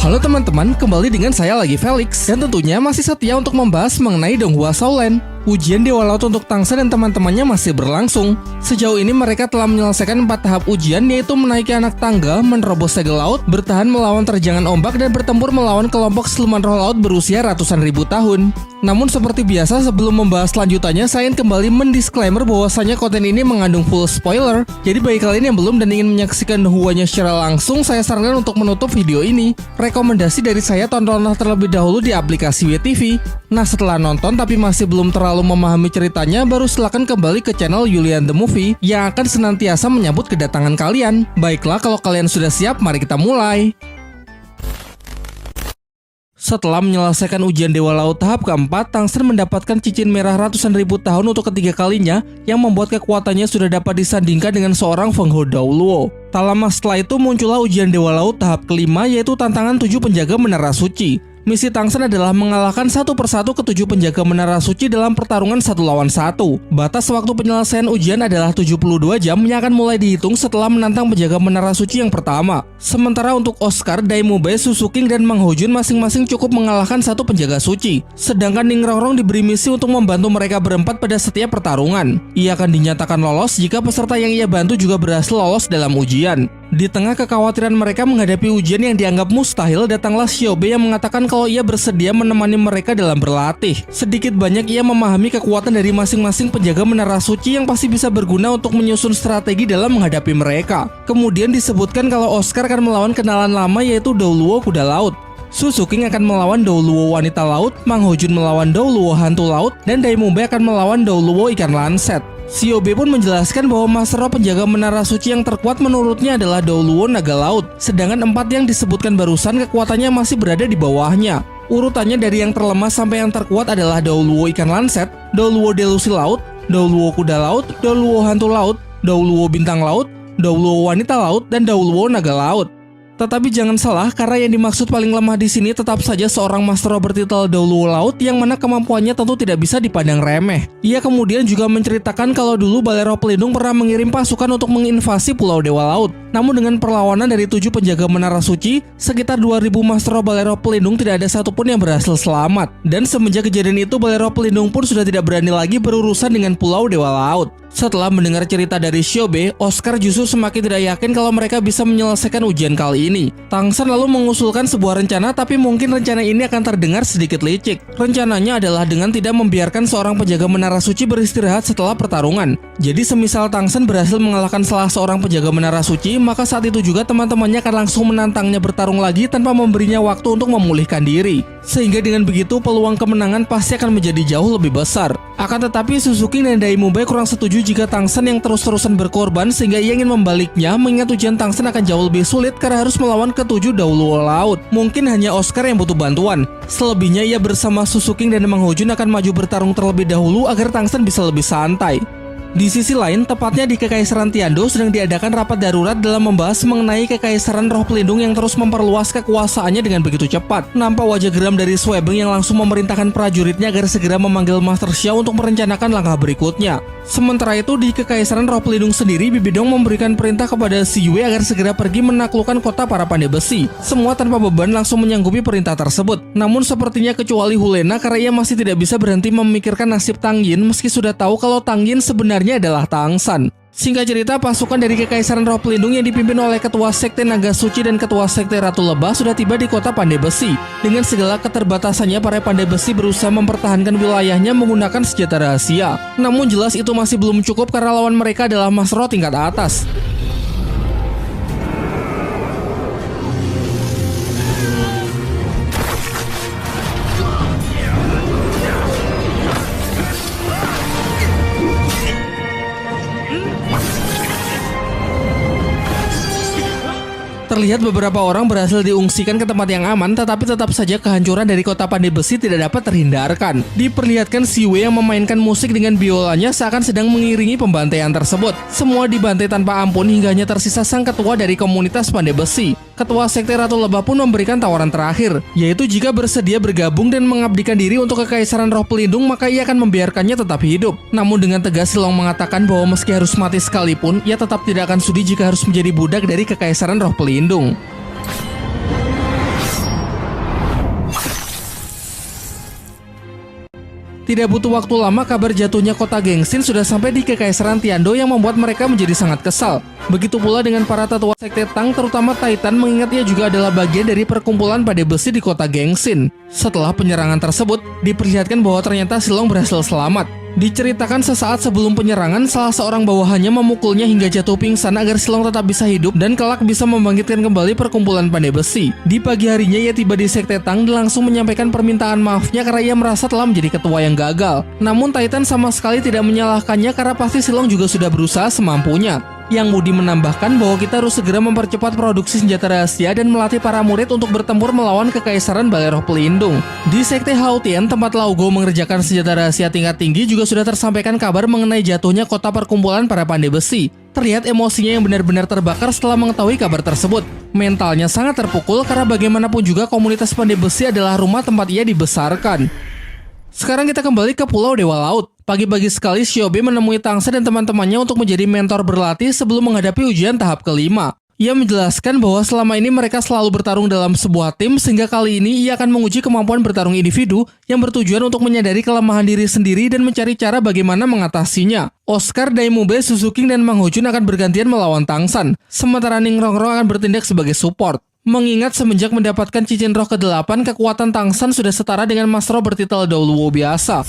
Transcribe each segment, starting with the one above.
Halo teman-teman, kembali dengan saya lagi Felix, dan tentunya masih setia untuk membahas mengenai Donghua Shaolan. Ujian Dewa Laut untuk Tangsen dan teman-temannya masih berlangsung. Sejauh ini mereka telah menyelesaikan 4 tahap ujian, yaitu menaiki anak tangga, menerobos segel laut, bertahan melawan terjangan ombak, dan bertempur melawan kelompok siluman roh laut berusia ratusan ribu tahun. Namun seperti biasa, sebelum membahas lanjutannya, saya ingin kembali mendisklaimer bahwasanya konten ini mengandung full spoiler. Jadi bagi kalian yang belum dan ingin menyaksikan Donghuanya secara langsung, saya sarankan untuk menutup video ini. Rekomendasi dari saya, tontonlah terlebih dahulu di aplikasi WeTV. Nah, setelah nonton tapi masih belum terlalu memahami ceritanya, baru silakan kembali ke channel Julian the Movie yang akan senantiasa menyambut kedatangan kalian. Baiklah, kalau kalian sudah siap, mari kita mulai. Setelah menyelesaikan ujian Dewa Laut tahap keempat, Tangsen mendapatkan cincin merah ratusan ribu tahun untuk ketiga kalinya, yang membuat kekuatannya sudah dapat disandingkan dengan seorang Feng Hou Daoluo. Tak lama setelah itu muncullah ujian Dewa Laut tahap kelima, yaitu tantangan 7 penjaga menara suci. Misi Tangsen adalah mengalahkan satu persatu ke-7 penjaga menara suci dalam pertarungan 1 lawan 1. Batas waktu penyelesaian ujian adalah 72 jam yang akan mulai dihitung setelah menantang penjaga menara suci yang pertama. Sementara untuk Oscar, Daimube, Susuking, dan Mang Hojun masing-masing cukup mengalahkan satu penjaga suci. Sedangkan Ning Rongrong diberi misi untuk membantu mereka berempat pada setiap pertarungan. Ia akan dinyatakan lolos jika peserta yang ia bantu juga berhasil lolos dalam ujian. Di tengah kekhawatiran mereka menghadapi ujian yang dianggap mustahil, datanglah Xiaobe yang mengatakan kalau ia bersedia menemani mereka dalam berlatih. Sedikit banyak ia memahami kekuatan dari masing-masing penjaga menara suci yang pasti bisa berguna untuk menyusun strategi dalam menghadapi mereka. Kemudian disebutkan kalau Oscar akan melawan kenalan lama, yaitu Daoluo kuda laut. Susuking akan melawan Daoluo wanita laut, Mang Hojun melawan Daoluo hantu laut, dan Daimube akan melawan Daoluo ikan lanset. Xiaobe pun menjelaskan bahwa Master Roh penjaga menara suci yang terkuat menurutnya adalah Daoluo naga laut, sedangkan 4 yang disebutkan barusan kekuatannya masih berada di bawahnya. Urutannya dari yang terlemah sampai yang terkuat adalah Daoluo ikan lanset, Daoluo delusi laut, Daoluo kuda laut, Daoluo hantu laut, Daoluo bintang laut, Daoluo wanita laut, dan Daoluo naga laut. Tetapi jangan salah, karena yang dimaksud paling lemah di sini tetap saja seorang Master Roh bertitel Daoluo Laut yang mana kemampuannya tentu tidak bisa dipandang remeh. Ia kemudian juga menceritakan kalau dulu Balai Roh Pelindung pernah mengirim pasukan untuk menginvasi Pulau Dewa Laut. Namun dengan perlawanan dari 7 penjaga menara suci, sekitar 2000 Master Roh Balai Roh Pelindung tidak ada satupun yang berhasil selamat. Dan semenjak kejadian itu, Balai Roh Pelindung pun sudah tidak berani lagi berurusan dengan Pulau Dewa Laut. Setelah mendengar cerita dari Xiaobe, Oscar justru semakin tidak yakin kalau mereka bisa menyelesaikan ujian kali ini. Tangsen lalu mengusulkan sebuah rencana, tapi mungkin rencana ini akan terdengar sedikit licik. Rencananya adalah dengan tidak membiarkan seorang penjaga menara suci beristirahat setelah pertarungan. Jadi semisal Tangsen berhasil mengalahkan salah seorang penjaga menara suci, maka saat itu juga teman-temannya akan langsung menantangnya bertarung lagi tanpa memberinya waktu untuk memulihkan diri. Sehingga dengan begitu peluang kemenangan pasti akan menjadi jauh lebih besar. Akan tetapi Suzuki dan Daimube kurang setuju jika Tangsen yang terus-terusan berkorban, sehingga ia ingin membaliknya, mengingat ujian Tangsen akan jauh lebih sulit karena harus melawan ke-7 Daoluo Laut. Mungkin hanya Oscar yang butuh bantuan. Selebihnya ia bersama Suzuki dan Mang Hojun akan maju bertarung terlebih dahulu agar Tangsen bisa lebih santai. Di sisi lain, tepatnya di Kekaisaran Tiando sedang diadakan rapat darurat dalam membahas mengenai Kekaisaran Roh Pelindung yang terus memperluas kekuasaannya dengan begitu cepat. Nampak wajah geram dari Swebeng yang langsung memerintahkan prajuritnya agar segera memanggil Master Xiao untuk merencanakan langkah berikutnya. Sementara itu, di Kekaisaran Roh Pelindung sendiri, Bibidong memberikan perintah kepada Si Yue agar segera pergi menaklukkan kota para pandai besi. Semua tanpa beban langsung menyanggupi perintah tersebut. Namun sepertinya kecuali Hulena, karena ia masih tidak bisa berhenti memikirkan nasib Tang Yin meski sudah tahu kalau Tang Yin sebenarnya adalah Tangsan. Singkat cerita, pasukan dari Kekaisaran Roh Pelindung yang dipimpin oleh Ketua Sekte Naga Suci dan Ketua Sekte Ratu Lebah sudah tiba di kota Pandai Besi. Dengan segala keterbatasannya, para Pandai Besi berusaha mempertahankan wilayahnya menggunakan senjata rahasia. Namun jelas itu masih belum cukup karena lawan mereka adalah Master Roh tingkat atas. Terlihat beberapa orang berhasil diungsikan ke tempat yang aman, tetapi tetap saja kehancuran dari kota Pandai Besi tidak dapat terhindarkan. Diperlihatkan Si Wei yang memainkan musik dengan biolanya seakan sedang mengiringi pembantaian tersebut. Semua dibantai tanpa ampun hingga hanya tersisa sang ketua dari komunitas Pandai Besi. Ketua Sekte Ratu Lebah pun memberikan tawaran terakhir, yaitu jika bersedia bergabung dan mengabdikan diri untuk Kekaisaran Roh Pelindung, maka ia akan membiarkannya tetap hidup. Namun dengan tegas Silong mengatakan bahwa meski harus mati sekalipun, ia tetap tidak akan sudi jika harus menjadi budak dari Kekaisaran Roh Pelindung. Tidak butuh waktu lama, kabar jatuhnya kota Gengsin sudah sampai di Kekaisaran Tiando yang membuat mereka menjadi sangat kesal. Begitu pula dengan para tetua sekte Tang, terutama Titan, mengingat ia juga adalah bagian dari perkumpulan badai besi di kota Gengsin. Setelah penyerangan tersebut, diperlihatkan bahwa ternyata Silong berhasil selamat. Diceritakan sesaat sebelum penyerangan, salah seorang bawahannya memukulnya hingga jatuh pingsan agar Silong tetap bisa hidup dan kelak bisa membangkitkan kembali perkumpulan pandai besi. Di pagi harinya ia tiba di sekte Tang dan langsung menyampaikan permintaan maafnya karena ia merasa telah menjadi ketua yang gagal. Namun Titan sama sekali tidak menyalahkannya karena pasti Silong juga sudah berusaha semampunya. Yang Moody menambahkan bahwa kita harus segera mempercepat produksi senjata rahasia dan melatih para murid untuk bertempur melawan Kekaisaran Balai Roh Pelindung. Di Sekte Hautian, tempat Lao Go mengerjakan senjata rahasia tingkat tinggi, juga sudah tersampaikan kabar mengenai jatuhnya kota perkumpulan para pandai besi. Terlihat emosinya yang benar-benar terbakar setelah mengetahui kabar tersebut. Mentalnya sangat terpukul karena bagaimanapun juga komunitas pandai besi adalah rumah tempat ia dibesarkan. Sekarang kita kembali ke Pulau Dewa Laut. Pagi-pagi sekali Shiobe menemui Tangsa dan teman-temannya untuk menjadi mentor berlatih sebelum menghadapi ujian tahap kelima. Ia menjelaskan bahwa selama ini mereka selalu bertarung dalam sebuah tim, sehingga kali ini ia akan menguji kemampuan bertarung individu yang bertujuan untuk menyadari kelemahan diri sendiri dan mencari cara bagaimana mengatasinya. Oscar, Daimube, Suzuki, dan Mang Hojun akan bergantian melawan Tangsan, sementara Ning Rongrong akan bertindak sebagai support. Mengingat semenjak mendapatkan cincin roh ke-8, kekuatan Tangsan sudah setara dengan Mas Roh bertitel Daoluo biasa.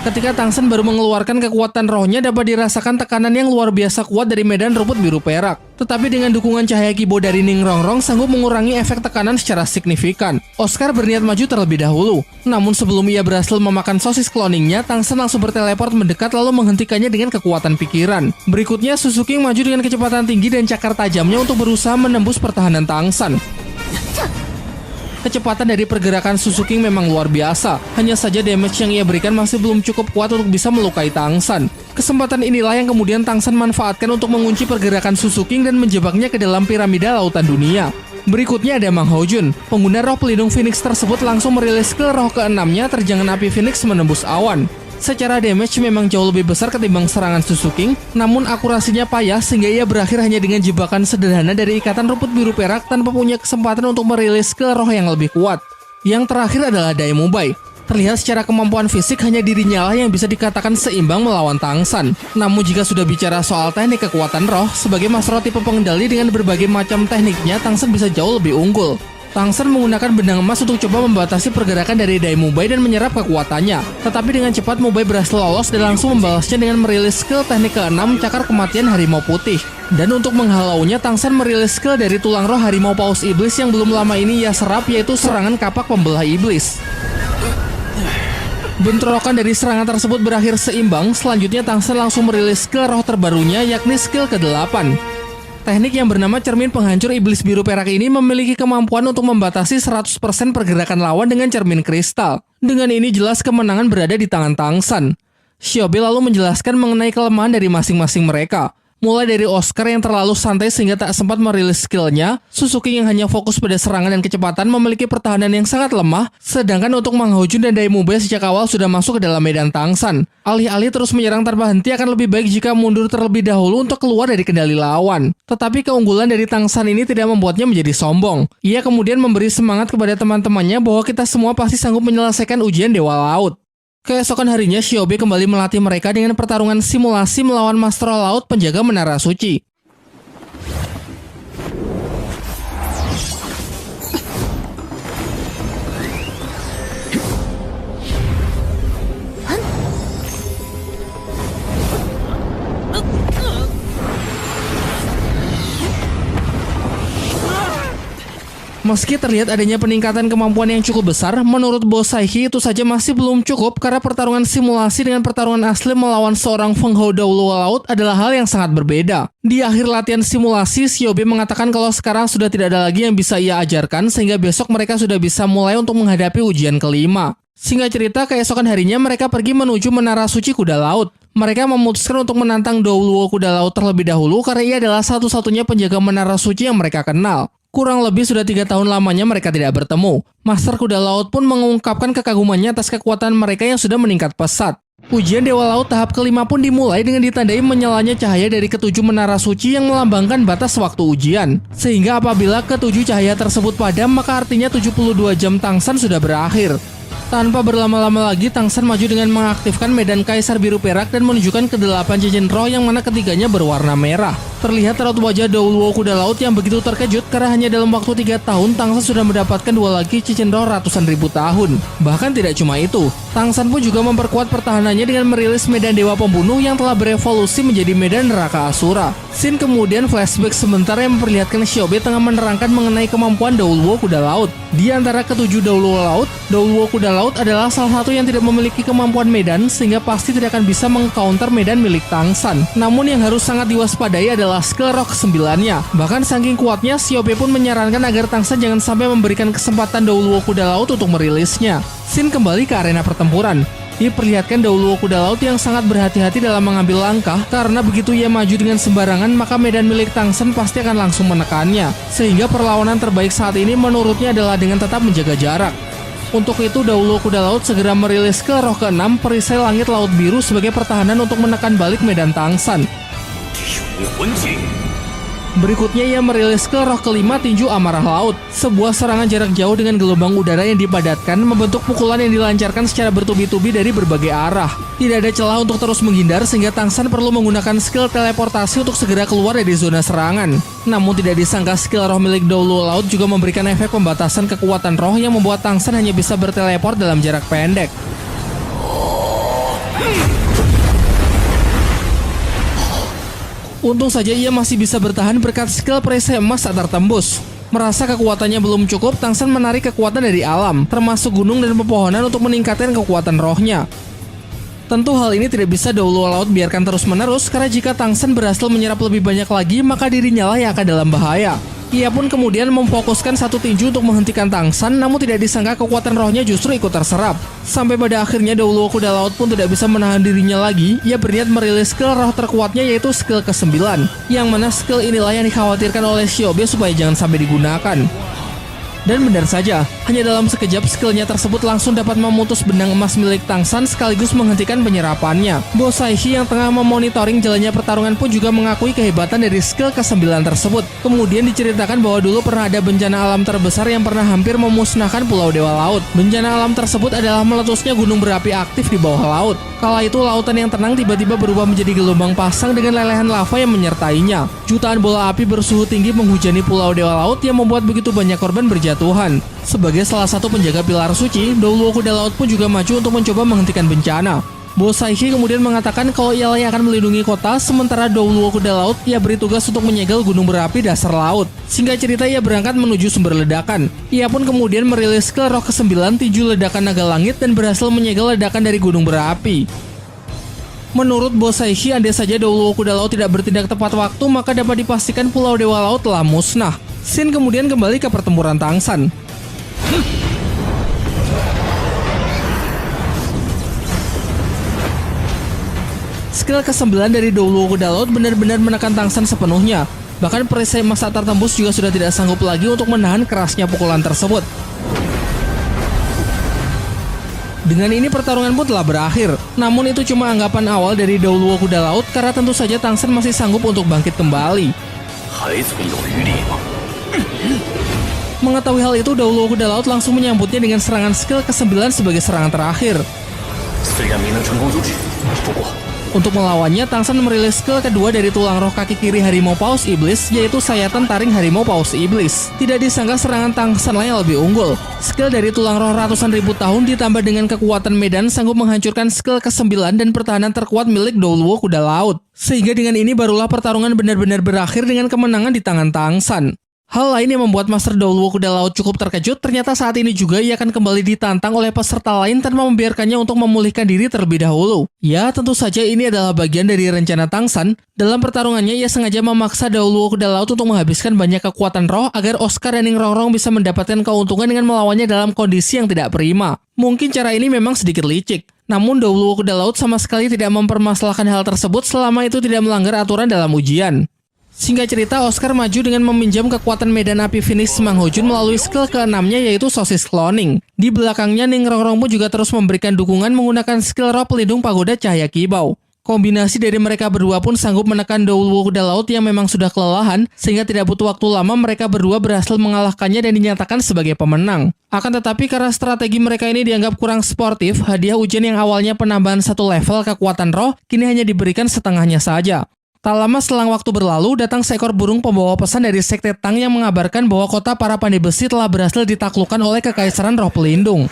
Ketika Tangsan baru mengeluarkan kekuatan rohnya, dapat dirasakan tekanan yang luar biasa kuat dari medan rumput biru perak. Tetapi dengan dukungan cahaya kibo dari Ning Rongrong sanggup mengurangi efek tekanan secara signifikan. Oscar berniat maju terlebih dahulu. Namun sebelum ia berhasil memakan sosis cloningnya, Tangsan langsung berteleport mendekat lalu menghentikannya dengan kekuatan pikiran. Berikutnya, Suzuki maju dengan kecepatan tinggi dan cakar tajamnya untuk berusaha menembus pertahanan Tangsan. Kecepatan dari pergerakan Suzuki memang luar biasa. Hanya saja damage yang ia berikan masih belum cukup kuat untuk bisa melukai Tangsan. Kesempatan inilah yang kemudian Tangsan manfaatkan untuk mengunci pergerakan Suzuki dan menjebaknya ke dalam piramida lautan dunia. Berikutnya ada Mang Hojun. Pengguna roh pelindung Phoenix tersebut langsung merilis skill roh ke-6-nya, terjangan api Phoenix menembus awan. Secara damage memang jauh lebih besar ketimbang serangan Suzuki, namun akurasinya payah sehingga ia berakhir hanya dengan jebakan sederhana dari ikatan rumput biru perak tanpa punya kesempatan untuk merilis skill roh yang lebih kuat. Yang terakhir adalah Daimube. Terlihat secara kemampuan fisik hanya dirinya lah yang bisa dikatakan seimbang melawan Tangsan. Namun jika sudah bicara soal teknik kekuatan roh, sebagai Mas Roh tipe pengendali dengan berbagai macam tekniknya, Tangsan bisa jauh lebih unggul. Tangsan menggunakan benang emas untuk coba membatasi pergerakan dari Daimube dan menyerap kekuatannya. Tetapi dengan cepat Mube berhasil lolos dan langsung membalasnya dengan merilis skill teknik ke-6 cakar kematian harimau putih. Dan untuk menghalaunya, Tangsan merilis skill dari tulang roh harimau paus iblis yang belum lama ini ia serap, yaitu serangan kapak pembelah iblis. Bentrokan dari serangan tersebut berakhir seimbang. Selanjutnya Tangsan langsung merilis skill roh terbarunya, yakni skill ke-8. Teknik yang bernama cermin penghancur iblis biru perak ini memiliki kemampuan untuk membatasi 100% pergerakan lawan dengan cermin kristal. Dengan ini jelas kemenangan berada di tangan Tangsan. Shiobe lalu menjelaskan mengenai kelemahan dari masing-masing mereka. Mulai dari Oscar yang terlalu santai sehingga tak sempat merilis skillnya, Suzuki yang hanya fokus pada serangan dan kecepatan memiliki pertahanan yang sangat lemah, sedangkan untuk Mang Hojun dan Daimube sejak awal sudah masuk ke dalam medan Tangsan. Alih-alih terus menyerang tanpa henti, akan lebih baik jika mundur terlebih dahulu untuk keluar dari kendali lawan. Tetapi keunggulan dari Tangsan ini tidak membuatnya menjadi sombong. Ia kemudian memberi semangat kepada teman-temannya bahwa kita semua pasti sanggup menyelesaikan ujian Dewa Laut. Keesokan harinya, Shiobe kembali melatih mereka dengan pertarungan simulasi melawan Master Laut penjaga Menara Suci. Meski terlihat adanya peningkatan kemampuan yang cukup besar, menurut Bos Saiki itu saja masih belum cukup karena pertarungan simulasi dengan pertarungan asli melawan seorang Feng Hou Daoluo Laut adalah hal yang sangat berbeda. Di akhir latihan simulasi, Shiobe mengatakan kalau sekarang sudah tidak ada lagi yang bisa ia ajarkan sehingga besok mereka sudah bisa mulai untuk menghadapi ujian kelima. Singkat cerita, keesokan harinya mereka pergi menuju Menara Suci Kuda Laut. Mereka memutuskan untuk menantang Daoluo Kuda Laut terlebih dahulu karena ia adalah satu-satunya penjaga Menara Suci yang mereka kenal. Kurang lebih sudah 3 tahun lamanya mereka tidak bertemu. Master Kuda Laut pun mengungkapkan kekagumannya atas kekuatan mereka yang sudah meningkat pesat. Ujian Dewa Laut tahap kelima pun dimulai dengan ditandai menyalanya cahaya dari ke-7 Menara Suci yang melambangkan batas waktu ujian. Sehingga apabila ke-7 cahaya tersebut padam, maka artinya 72 jam Tangsan sudah berakhir. Tanpa berlama-lama lagi, Tang San maju dengan mengaktifkan medan Kaisar Biru Perak dan menunjukkan ke-8 cincin roh yang mana ketiganya berwarna merah. Terlihat raut wajah Douluo kuda laut yang begitu terkejut karena hanya dalam waktu 3 tahun Tang San sudah mendapatkan 2 lagi cincin roh ratusan ribu tahun. Bahkan tidak cuma itu, Tang San pun juga memperkuat pertahanannya dengan merilis medan Dewa Pembunuh yang telah berevolusi menjadi medan neraka Asura. Scene kemudian flashback sebentar yang memperlihatkan Xiaobe tengah menerangkan mengenai kemampuan Douluo kuda laut. Di antara ke-7 Douluo laut, Douluo kuda laut adalah salah satu yang tidak memiliki kemampuan medan sehingga pasti tidak akan bisa meng-counter medan milik Tang San. Namun yang harus sangat diwaspadai adalah skill roh ke-9-nya. Bahkan saking kuatnya, Xiaobe pun menyarankan agar Tang San jangan sampai memberikan kesempatan Douluo kuda laut untuk merilisnya. Scene kembali ke arena pertempuran. Diperlihatkan Douluo kuda laut yang sangat berhati-hati dalam mengambil langkah karena begitu ia maju dengan sembarangan maka medan milik Tang San pasti akan langsung menekannya. Sehingga perlawanan terbaik saat ini menurutnya adalah dengan tetap menjaga jarak. Untuk itu Douluo kuda laut segera merilis ke roh ke-6 perisai langit laut biru sebagai pertahanan untuk menekan balik medan Tang San. Berikutnya ia merilis ke roh ke-5 tinju amarah laut, sebuah serangan jarak jauh dengan gelombang udara yang dipadatkan membentuk pukulan yang dilancarkan secara bertubi-tubi dari berbagai arah. Tidak ada celah untuk terus menghindar sehingga Tang San perlu menggunakan skill teleportasi untuk segera keluar dari zona serangan. Namun tidak disangka skill roh milik Douluo laut juga memberikan efek pembatasan kekuatan roh yang membuat Tang San hanya bisa berteleport dalam jarak pendek. Untung saja ia masih bisa bertahan berkat skill perisai emas tak tertembus. Merasa kekuatannya belum cukup, Tang San menarik kekuatan dari alam, termasuk gunung dan pepohonan untuk meningkatkan kekuatan rohnya. Tentu hal ini tidak bisa Douluo laut biarkan terus-menerus karena jika Tang San berhasil menyerap lebih banyak lagi, maka dirinya lah yang akan dalam bahaya. Ia pun kemudian memfokuskan satu tinju untuk menghentikan Tang San, namun tidak disangka kekuatan rohnya justru ikut terserap. Sampai pada akhirnya Douluo kuda laut pun tidak bisa menahan dirinya lagi. Ia berniat merilis skill roh terkuatnya yaitu skill ke-9, yang mana skill inilah yang dikhawatirkan oleh Xiaobe supaya jangan sampai digunakan. Dan benar saja, hanya dalam sekejap skillnya tersebut langsung dapat memutus benang emas milik Tang San sekaligus menghentikan penyerapannya. Bo Saihi yang tengah memonitoring jalannya pertarungan pun juga mengakui kehebatan dari skill ke-9 tersebut. Kemudian diceritakan bahwa dulu pernah ada bencana alam terbesar yang pernah hampir memusnahkan Pulau Dewa Laut. Bencana alam tersebut adalah meletusnya gunung berapi aktif di bawah laut. Kala itu lautan yang tenang tiba-tiba berubah menjadi gelombang pasang dengan lelehan lava yang menyertainya. Jutaan bola api bersuhu tinggi menghujani Pulau Dewa Laut yang membuat begitu banyak korban berjatuhan. Sebagai salah satu penjaga pilar suci, Douluo kuda laut pun juga maju untuk mencoba menghentikan bencana. Bo Saihi kemudian mengatakan kalau ia yang akan melindungi kota, sementara Douluo kuda laut ia beri tugas untuk menyegel gunung berapi dasar laut. Singkat cerita ia berangkat menuju sumber ledakan. Ia pun kemudian merilis ke roh ke-9 tinju ledakan naga langit dan berhasil menyegel ledakan dari gunung berapi. Menurut Bo Saihi, andai saja Douluo kuda laut tidak bertindak tepat waktu, maka dapat dipastikan Pulau Dewa Laut telah musnah. Scene kemudian kembali ke pertempuran Tang San. Skill ke-9 dari Douluo kuda laut benar-benar menekan Tang San sepenuhnya. Bahkan perisai emas tak tertembus juga sudah tidak sanggup lagi untuk menahan kerasnya pukulan tersebut. Dengan ini pertarungan pun telah berakhir. Namun itu cuma anggapan awal dari Douluo kuda laut karena tentu saja Tang San masih sanggup untuk bangkit kembali. Mengetahui hal itu, Douluo kuda laut langsung menyambutnya dengan serangan skill ke-9 sebagai serangan terakhir. Untuk melawannya, Tang San merilis skill kedua dari tulang roh kaki kiri harimau paus iblis, yaitu sayatan taring harimau paus iblis. Tidak disangka serangan Tang San yang lebih unggul. Skill dari tulang roh ratusan ribu tahun ditambah dengan kekuatan medan sanggup menghancurkan skill ke-9 dan pertahanan terkuat milik Douluo kuda laut. Sehingga dengan ini barulah pertarungan benar-benar berakhir dengan kemenangan di tangan Tang San. Hal lain yang membuat Master Douluo kuda laut cukup terkejut, ternyata saat ini juga ia akan kembali ditantang oleh peserta lain tanpa membiarkannya untuk memulihkan diri terlebih dahulu. Ya, tentu saja ini adalah bagian dari rencana Tang San. Dalam pertarungannya, ia sengaja memaksa Douluo kuda laut untuk menghabiskan banyak kekuatan roh agar Oscar dan Ning Rongrong bisa mendapatkan keuntungan dengan melawannya dalam kondisi yang tidak prima. Mungkin cara ini memang sedikit licik. Namun Douluo kuda laut sama sekali tidak mempermasalahkan hal tersebut selama itu tidak melanggar aturan dalam ujian. Singkat cerita, Oscar maju dengan meminjam kekuatan medan api finish Mang Ho Jun melalui skill ke-6-nya yaitu sosis cloning. Di belakangnya, Ning Rongrong pun juga terus memberikan dukungan menggunakan skill roh pelindung pagoda cahaya kibau. Kombinasi dari mereka berdua pun sanggup menekan Douluo kuda laut yang memang sudah kelelahan, sehingga tidak butuh waktu lama mereka berdua berhasil mengalahkannya dan dinyatakan sebagai pemenang. Akan tetapi karena strategi mereka ini dianggap kurang sportif, hadiah ujian yang awalnya penambahan 1 level kekuatan roh, kini hanya diberikan setengahnya saja. Tak lama selang waktu berlalu, datang seekor burung pembawa pesan dari Sekte Tang yang mengabarkan bahwa kota para pandai besi telah berhasil ditaklukkan oleh Kekaisaran Roh Pelindung.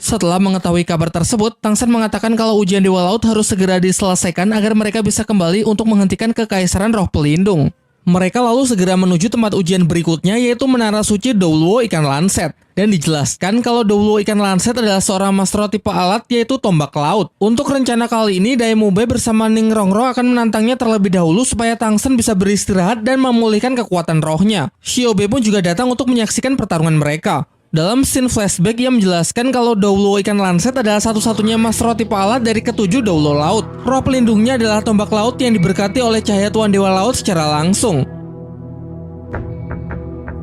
Setelah mengetahui kabar tersebut, Tang Sen mengatakan kalau ujian Dewa Laut harus segera diselesaikan agar mereka bisa kembali untuk menghentikan Kekaisaran Roh Pelindung. Mereka lalu segera menuju tempat ujian berikutnya, yaitu Menara Suci Douluo Ikan Lanset. Dan dijelaskan kalau Douluo Ikan Lanset adalah seorang master tipe alat, yaitu tombak laut. Untuk rencana kali ini, Daemube bersama Ning Rongrong akan menantangnya terlebih dahulu supaya Tang Sen bisa beristirahat dan memulihkan kekuatan rohnya. Shiobe pun juga datang untuk menyaksikan pertarungan mereka. Dalam scene flashback, ia menjelaskan kalau Douluo Ikan Lanset adalah satu-satunya master tipe alat dari ketujuh Douluo Laut. Roh pelindungnya adalah tombak laut yang diberkati oleh cahaya Tuan Dewa Laut secara langsung.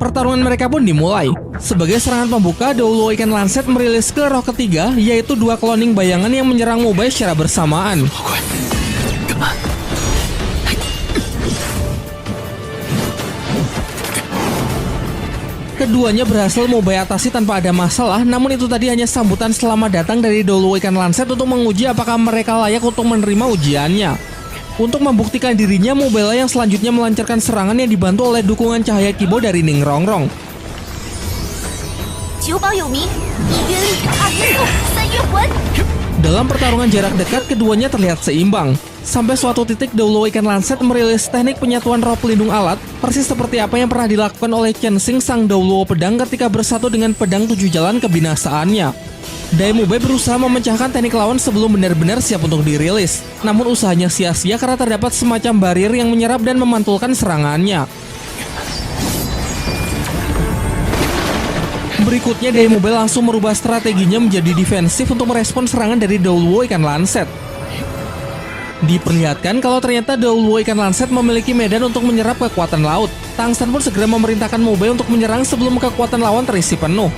Pertarungan mereka pun dimulai. Sebagai serangan pembuka, Douluo Ikan Lanset merilis skill roh ketiga, yaitu 2 cloning bayangan yang menyerang Mubei secara bersamaan. Keduanya berhasil Mubei atasi tanpa ada masalah, namun itu tadi hanya sambutan selamat datang dari Douluo Ikan Lanset untuk menguji apakah mereka layak untuk menerima ujiannya. Untuk membuktikan dirinya, Mubei yang selanjutnya melancarkan serangan yang dibantu oleh dukungan cahaya Kibo dari Ning Rongrong. Dalam pertarungan jarak dekat, keduanya terlihat seimbang. Sampai suatu titik, Douluo Ikan Lanset merilis teknik penyatuan roh pelindung alat, persis seperti apa yang pernah dilakukan oleh Chen Xing sang Douluo pedang ketika bersatu dengan pedang 7 jalan kebinasaannya. Daemube berusaha memecahkan teknik lawan sebelum benar-benar siap untuk dirilis. Namun usahanya sia-sia karena terdapat semacam barir yang menyerap dan memantulkan serangannya. Berikutnya, Daemube langsung merubah strateginya menjadi defensif untuk merespon serangan dari Douluo Ikan Lanset. Diperlihatkan kalau ternyata Douluo Ikan Lanset memiliki medan untuk menyerap kekuatan laut. Tang Sen pun segera memerintahkan Mubei untuk menyerang sebelum kekuatan lawan terisi penuh.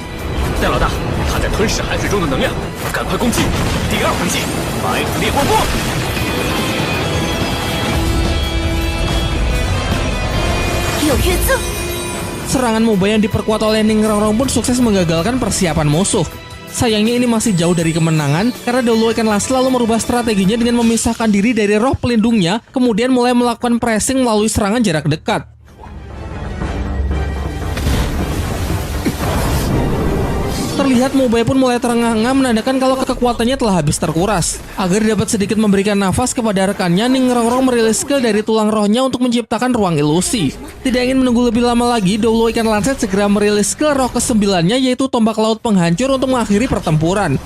Serangan Mubei yang diperkuat oleh Ning Rongrong pun sukses menggagalkan persiapan musuh. Sayangnya ini masih jauh dari kemenangan karena Douluo Ikan Lanset selalu merubah strateginya dengan memisahkan diri dari roh pelindungnya, kemudian mulai melakukan pressing melalui serangan jarak dekat. Terlihat Mubei pun mulai terengah-engah menandakan kalau kekuatannya telah habis terkuras. Agar dapat sedikit memberikan nafas kepada rekannya, Ning Rongrong merilis skill dari tulang rohnya untuk menciptakan ruang ilusi. Tidak ingin menunggu lebih lama lagi, Douluo Ikan Lanset segera merilis skill roh ke-9-nya, yaitu tombak laut penghancur untuk mengakhiri pertempuran.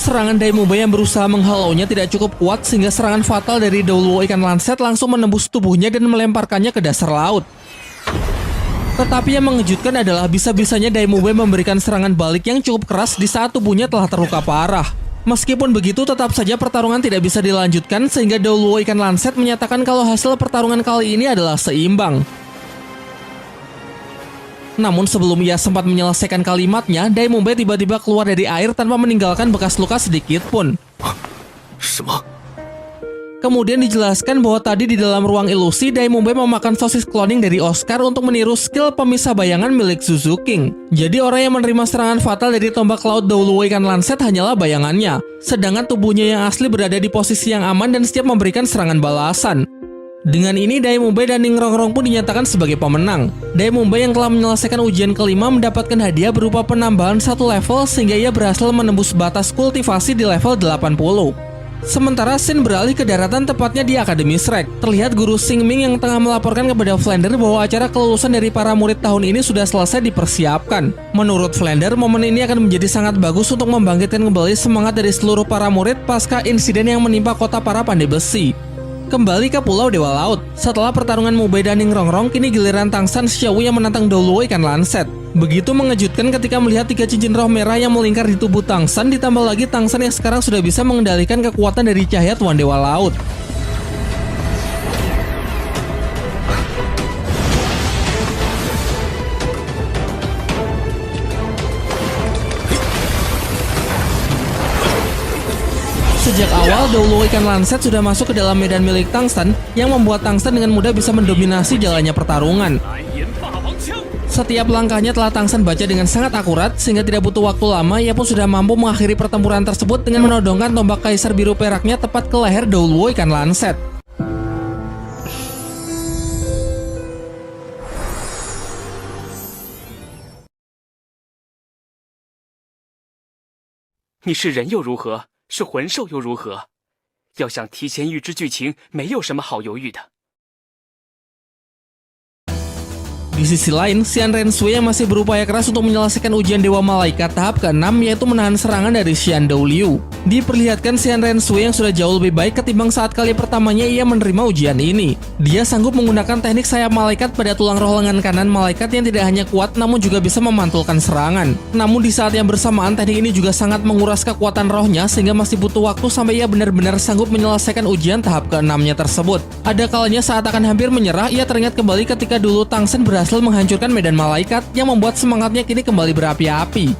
Serangan Daemube yang berusaha menghalaunya tidak cukup kuat sehingga serangan fatal dari Douluo Ikan Lanset langsung menembus tubuhnya dan melemparkannya ke dasar laut. Tetapi yang mengejutkan adalah bisa-bisanya Daemube memberikan serangan balik yang cukup keras di saat tubuhnya telah terluka parah. Meskipun begitu, tetap saja pertarungan tidak bisa dilanjutkan sehingga Douluo Ikan Lanset menyatakan kalau hasil pertarungan kali ini adalah seimbang. Namun sebelum ia sempat menyelesaikan kalimatnya, Daemube tiba-tiba keluar dari air tanpa meninggalkan bekas luka sedikit pun. Kemudian dijelaskan bahwa tadi di dalam ruang ilusi, Daemube memakan sosis cloning dari Oscar untuk meniru skill pemisah bayangan milik Suzuking. Jadi orang yang menerima serangan fatal dari tombak laut Douluo Ikan Lanset hanyalah bayangannya, sedangkan tubuhnya yang asli berada di posisi yang aman dan siap memberikan serangan balasan. Dengan ini, Daemube dan Ning Rongrong pun dinyatakan sebagai pemenang. Daemube yang telah menyelesaikan ujian kelima mendapatkan hadiah berupa penambahan 1 level sehingga ia berhasil menembus batas kultivasi di level 80. Sementara scene beralih ke daratan, tepatnya di Akademi Shrek. Terlihat guru Xingming yang tengah melaporkan kepada Flander bahwa acara kelulusan dari para murid tahun ini sudah selesai dipersiapkan. Menurut Flander, momen ini akan menjadi sangat bagus untuk membangkitkan kembali semangat dari seluruh para murid pasca insiden yang menimpa kota para pandai besi. Kembali ke Pulau Dewa Laut. Setelah pertarungan Mubei dan Ningrongrong, kini giliran Tang San Xiaowu yang menantang Doluo ikan lanset. Begitu mengejutkan ketika melihat 3 cincin roh merah yang melingkar di tubuh Tang San, ditambah lagi Tang San yang sekarang sudah bisa mengendalikan kekuatan dari cahaya Tuan Dewa Laut. Sejak awal, Doluo ikan lanset sudah masuk ke dalam medan milik Tang San yang membuat Tang San dengan mudah bisa mendominasi jalannya pertarungan. Setiap langkahnya telah Tang San baca dengan sangat akurat sehingga tidak butuh waktu lama ia pun sudah mampu mengakhiri pertempuran tersebut dengan menodongkan tombak kaisar biru peraknya tepat ke leher Doluo ikan lanset. 你是人又如何？是魂兽又如何？要想提前预知剧情，没有什么好犹豫的。 Di sisi lain, Xian Rensui yang masih berupaya keras untuk menyelesaikan ujian Dewa Malaikat tahap ke-6 yaitu menahan serangan dari Xian Douliu. Diperlihatkan Xian Rensui yang sudah jauh lebih baik ketimbang saat kali pertamanya ia menerima ujian ini. Dia sanggup menggunakan teknik sayap malaikat pada tulang roh lengan kanan malaikat yang tidak hanya kuat namun juga bisa memantulkan serangan. Namun di saat yang bersamaan teknik ini juga sangat menguras kekuatan rohnya sehingga masih butuh waktu sampai ia benar-benar sanggup menyelesaikan ujian tahap ke-6-nya tersebut. Ada kalanya saat akan hampir menyerah, ia teringat kembali ketika dulu Tang San berhasil menghancurkan medan malaikat yang membuat semangatnya kini kembali berapi-api.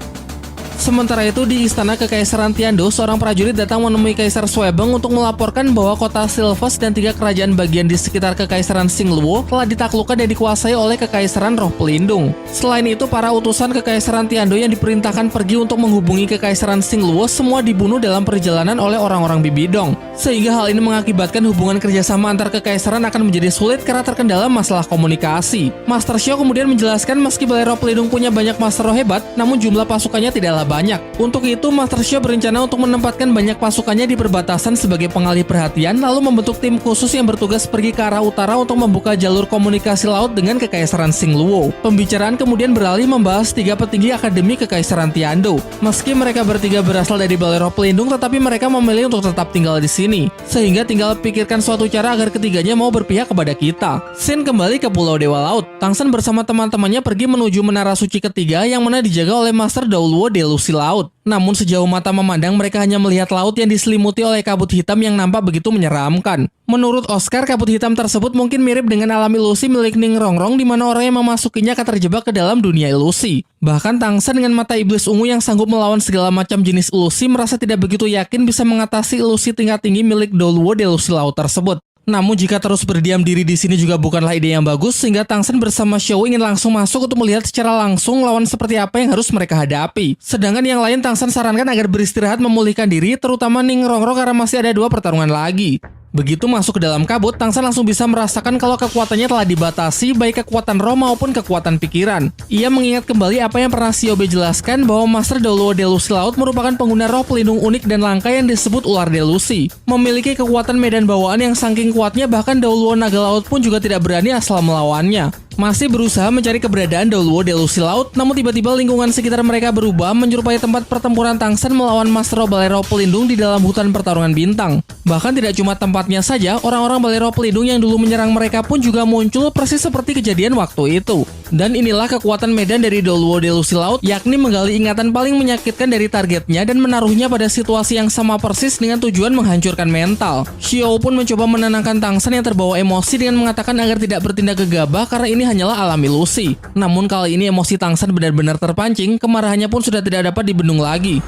Sementara itu di Istana Kekaisaran Tiando, seorang prajurit datang menemui Kaisar Suebeng untuk melaporkan bahwa kota Silvas dan 3 kerajaan bagian di sekitar Kekaisaran Xingluo telah ditaklukkan dan dikuasai oleh Kekaisaran Roh Pelindung. Selain itu, para utusan Kekaisaran Tiando yang diperintahkan pergi untuk menghubungi Kekaisaran Xingluo semua dibunuh dalam perjalanan oleh orang-orang Bibidong. Sehingga hal ini mengakibatkan hubungan kerjasama antar kekaisaran akan menjadi sulit karena terkendala masalah komunikasi. Master Xiao kemudian menjelaskan meski Balai Roh Pelindung punya banyak master roh hebat, namun jumlah pasukannya tidaklah banyak. Untuk itu, Master Xiao berencana untuk menempatkan banyak pasukannya di perbatasan sebagai pengalih perhatian, lalu membentuk tim khusus yang bertugas pergi ke arah utara untuk membuka jalur komunikasi laut dengan Kekaisaran Xingluo. Pembicaraan kemudian beralih membahas 3 petinggi akademi Kekaisaran Tiando. Meski mereka bertiga berasal dari Balai Roh Pelindung, tetapi mereka memilih untuk tetap tinggal di sini. Sehingga tinggal pikirkan suatu cara agar ketiganya mau berpihak kepada kita. Scene kembali ke Pulau Dewa Laut. Tang San bersama teman-temannya pergi menuju menara suci ketiga yang mana dijaga oleh Master Daoluo Delusi Laut. Namun sejauh mata memandang mereka hanya melihat laut yang diselimuti oleh kabut hitam yang nampak begitu menyeramkan. Menurut Oscar, kabut hitam tersebut mungkin mirip dengan alam ilusi milik Ningrongrong di mana orang yang memasukinya akan terjebak ke dalam dunia ilusi. Bahkan Tang San dengan mata iblis ungu yang sanggup melawan segala macam jenis ilusi merasa tidak begitu yakin bisa mengatasi ilusi tingkat tinggi milik Daoluo Delusi Laut tersebut. Namun jika terus berdiam diri di sini juga bukanlah ide yang bagus sehingga Tang San bersama Xiao ingin langsung masuk untuk melihat secara langsung lawan seperti apa yang harus mereka hadapi. Sedangkan yang lain Tang San sarankan agar beristirahat memulihkan diri, terutama Ningrongrong karena masih ada 2 pertarungan lagi. Begitu masuk ke dalam kabut, Tang San langsung bisa merasakan kalau kekuatannya telah dibatasi baik kekuatan roh maupun kekuatan pikiran. Ia mengingat kembali apa yang pernah Xiaobe jelaskan bahwa Master Daoluo Delusi Laut merupakan pengguna roh pelindung unik dan langka yang disebut ular delusi. Memiliki kekuatan medan bawaan yang saking kuatnya bahkan Daoluo Naga Laut pun juga tidak berani asal melawannya. Masih berusaha mencari keberadaan Daoluo Delusi Laut, namun tiba-tiba lingkungan sekitar mereka berubah menyerupai tempat pertempuran Tang San melawan Master Roh Balai Roh Pelindung di dalam hutan pertarungan bintang. Bahkan tidak cuma tempatnya saja, orang-orang Balai Roh Pelindung yang dulu menyerang mereka pun juga muncul persis seperti kejadian waktu itu. Dan inilah kekuatan medan dari Daoluo Delusi Laut, yakni menggali ingatan paling menyakitkan dari targetnya dan menaruhnya pada situasi yang sama persis dengan tujuan menghancurkan mental. Xiao pun mencoba menenangkan Tang San yang terbawa emosi dengan mengatakan agar tidak bertindak gegabah karena ini hanyalah alam ilusi. Namun kali ini emosi Tang San benar-benar terpancing, kemarahannya pun sudah tidak dapat dibendung lagi.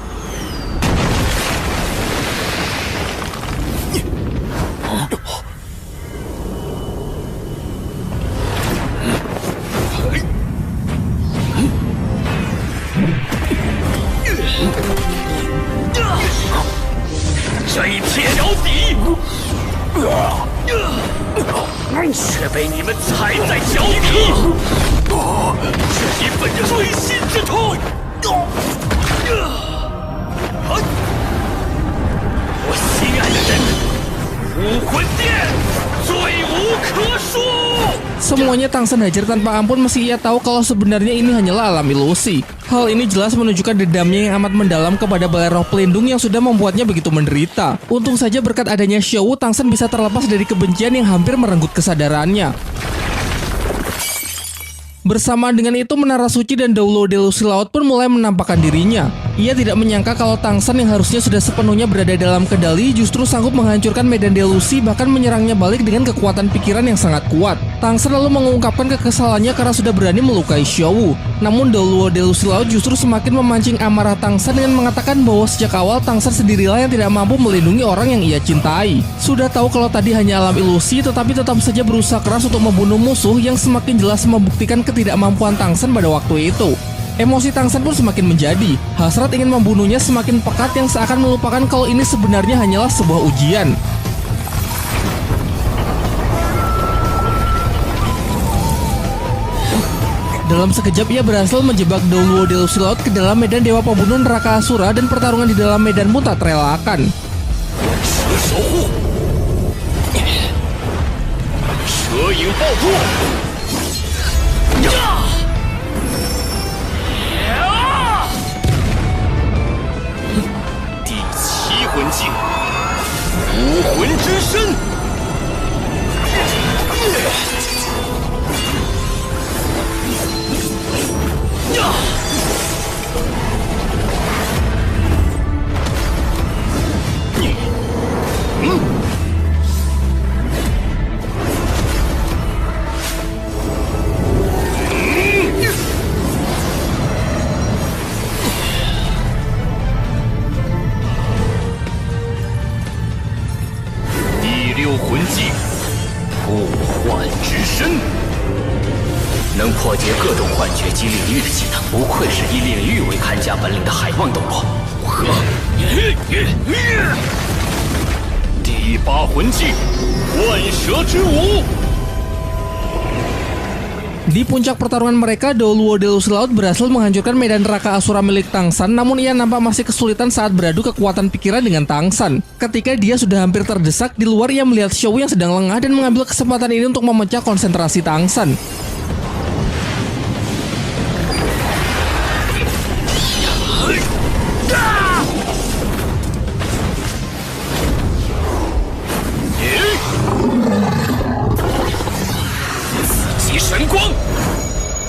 这一铁脚底，却被你们踩在脚底，这一份锥心之痛。我心爱的人，武魂殿罪无可恕。Semuanya Tang San hajar tanpa ampun meski ia tahu kalau sebenarnya ini hanyalah alam ilusi. Hal ini jelas menunjukkan dendamnya yang amat mendalam kepada balai roh pelindung yang sudah membuatnya begitu menderita. Untung saja berkat adanya Xiao, Tang San bisa terlepas dari kebencian yang hampir merenggut kesadarannya. Bersamaan dengan itu, Menara Suci dan Doulo Delusi Laut pun mulai menampakkan dirinya. Ia tidak menyangka kalau Tang San yang harusnya sudah sepenuhnya berada dalam kendali justru sanggup menghancurkan medan delusi, bahkan menyerangnya balik dengan kekuatan pikiran yang sangat kuat. Tang San lalu mengungkapkan kekesalannya karena sudah berani melukai Xiao. Namun Doulo Delusi Laut justru semakin memancing amarah Tang San dengan mengatakan bahwa sejak awal Tang San sendirilah yang tidak mampu melindungi orang yang ia cintai. Sudah tahu kalau tadi hanya alam ilusi, tetapi tetap saja berusaha keras untuk membunuh musuh yang semakin jelas membuktikan ketidakmampuan Tang San pada waktu itu. Emosi Tang San pun semakin menjadi. Hasrat ingin membunuhnya semakin pekat yang seakan melupakan kalau ini sebenarnya hanyalah sebuah ujian. Dalam sekejap ia berhasil menjebak Doulo Delusi Laut ke dalam medan Dewa Pembunuh Neraka Asura dan pertarungan di dalam medan pun tak terelakkan. Di puncak pertarungan mereka, Doulo Delusi Laut berhasil menghancurkan medan neraka Asura milik Tang San, namun ia nampak masih kesulitan saat beradu kekuatan pikiran dengan Tang San. Ketika dia sudah hampir terdesak, di luar ia melihat Xiao yang sedang lengah dan mengambil kesempatan ini untuk memecah konsentrasi Tang San.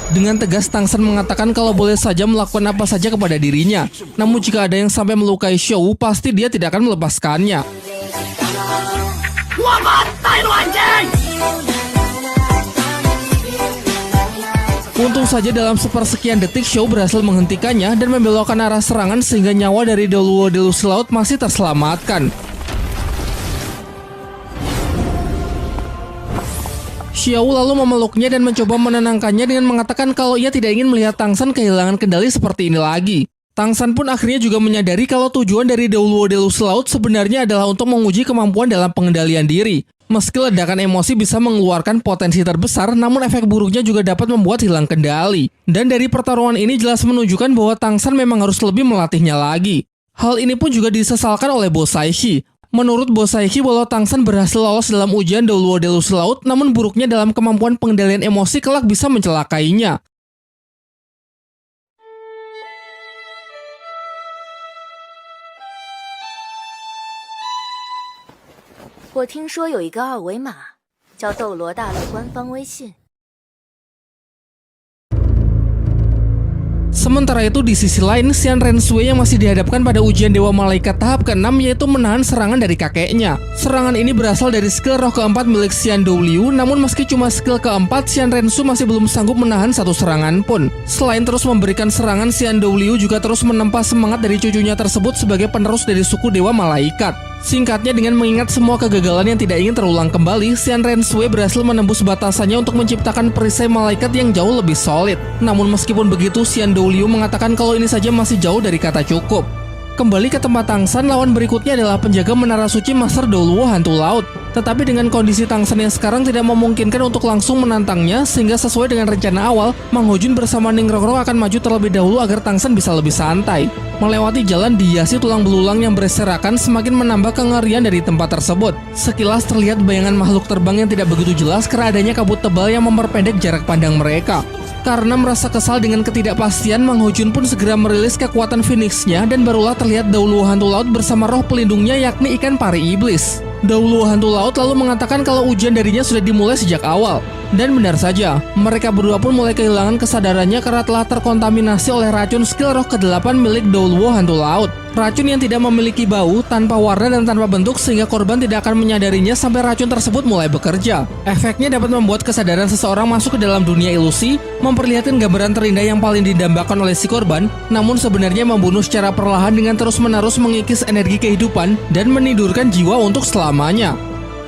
Dengan tegas Tang San mengatakan kalau boleh saja melakukan apa saja kepada dirinya. Namun jika ada yang sampai melukai Xiao, pasti dia tidak akan melepaskannya. Untung saja dalam sepersekian detik Xiao berhasil menghentikannya dan membelokkan arah serangan sehingga nyawa dari Doulo Delusi Laut masih terselamatkan. Xiao lalu memeluknya dan mencoba menenangkannya dengan mengatakan kalau ia tidak ingin melihat Tang San kehilangan kendali seperti ini lagi. Tang San pun akhirnya juga menyadari kalau tujuan dari Doulo Delusi Laut sebenarnya adalah untuk menguji kemampuan dalam pengendalian diri. Meski ledakan emosi bisa mengeluarkan potensi terbesar, namun efek buruknya juga dapat membuat hilang kendali. Dan dari pertarungan ini jelas menunjukkan bahwa Tang San memang harus lebih melatihnya lagi. Hal ini pun juga disesalkan oleh Bo Saishi. Menurut Bo Saishi, walau Tang San berhasil lolos dalam ujian Doulo Delusi Laut, namun buruknya dalam kemampuan pengendalian emosi kelak bisa mencelakainya. 我听说有一个二维码，叫斗罗大陆官方微信。 Sementara itu di sisi lain, Xian Rensui yang masih dihadapkan pada ujian Dewa Malaikat tahap ke-6 yaitu menahan serangan dari kakeknya. Serangan ini berasal dari skill roh keempat milik Xian Douliu, namun meski cuma skill keempat, Xian Rensu masih belum sanggup menahan satu serangan pun. Selain terus memberikan serangan, Xian Douliu juga terus menempa semangat dari cucunya tersebut sebagai penerus dari suku Dewa Malaikat. Singkatnya, dengan mengingat semua kegagalan yang tidak ingin terulang kembali, Xian Rensui berhasil menembus batasannya untuk menciptakan perisai malaikat yang jauh lebih solid. Namun meskipun begitu, Xian Douliu mengatakan kalau ini saja masih jauh dari kata cukup. Kembali ke tempat Tang San, lawan berikutnya adalah penjaga menara suci Master Douluo Hantu Laut. Tetapi dengan kondisi Tang San yang sekarang tidak memungkinkan untuk langsung menantangnya, sehingga sesuai dengan rencana awal, Mang Hojun bersama Ning Rongrong akan maju terlebih dahulu agar Tang San bisa lebih santai. Melewati jalan dihiasi tulang belulang yang berserakan semakin menambah kengerian dari tempat tersebut. Sekilas terlihat bayangan makhluk terbang yang tidak begitu jelas karena adanya kabut tebal yang memperpendek jarak pandang mereka. Karena merasa kesal dengan ketidakpastian, Mang Hojun pun segera merilis kekuatan Phoenix-nya dan barulah terlihat Douluo Hantu Laut bersama roh pelindungnya yakni ikan pari iblis. Douluo Hantu Laut lalu mengatakan kalau ujian darinya sudah dimulai sejak awal. Dan benar saja, mereka berdua pun mulai kehilangan kesadarannya karena telah terkontaminasi oleh racun skill roh ke-8 milik Douluo Hantu Laut. Racun yang tidak memiliki bau, tanpa warna dan tanpa bentuk sehingga korban tidak akan menyadarinya sampai racun tersebut mulai bekerja. Efeknya dapat membuat kesadaran seseorang masuk ke dalam dunia ilusi, memperlihatkan gambaran terindah yang paling didambakan oleh si korban, namun sebenarnya membunuh secara perlahan dengan terus-menerus mengikis energi kehidupan dan menidurkan jiwa untuk selamanya.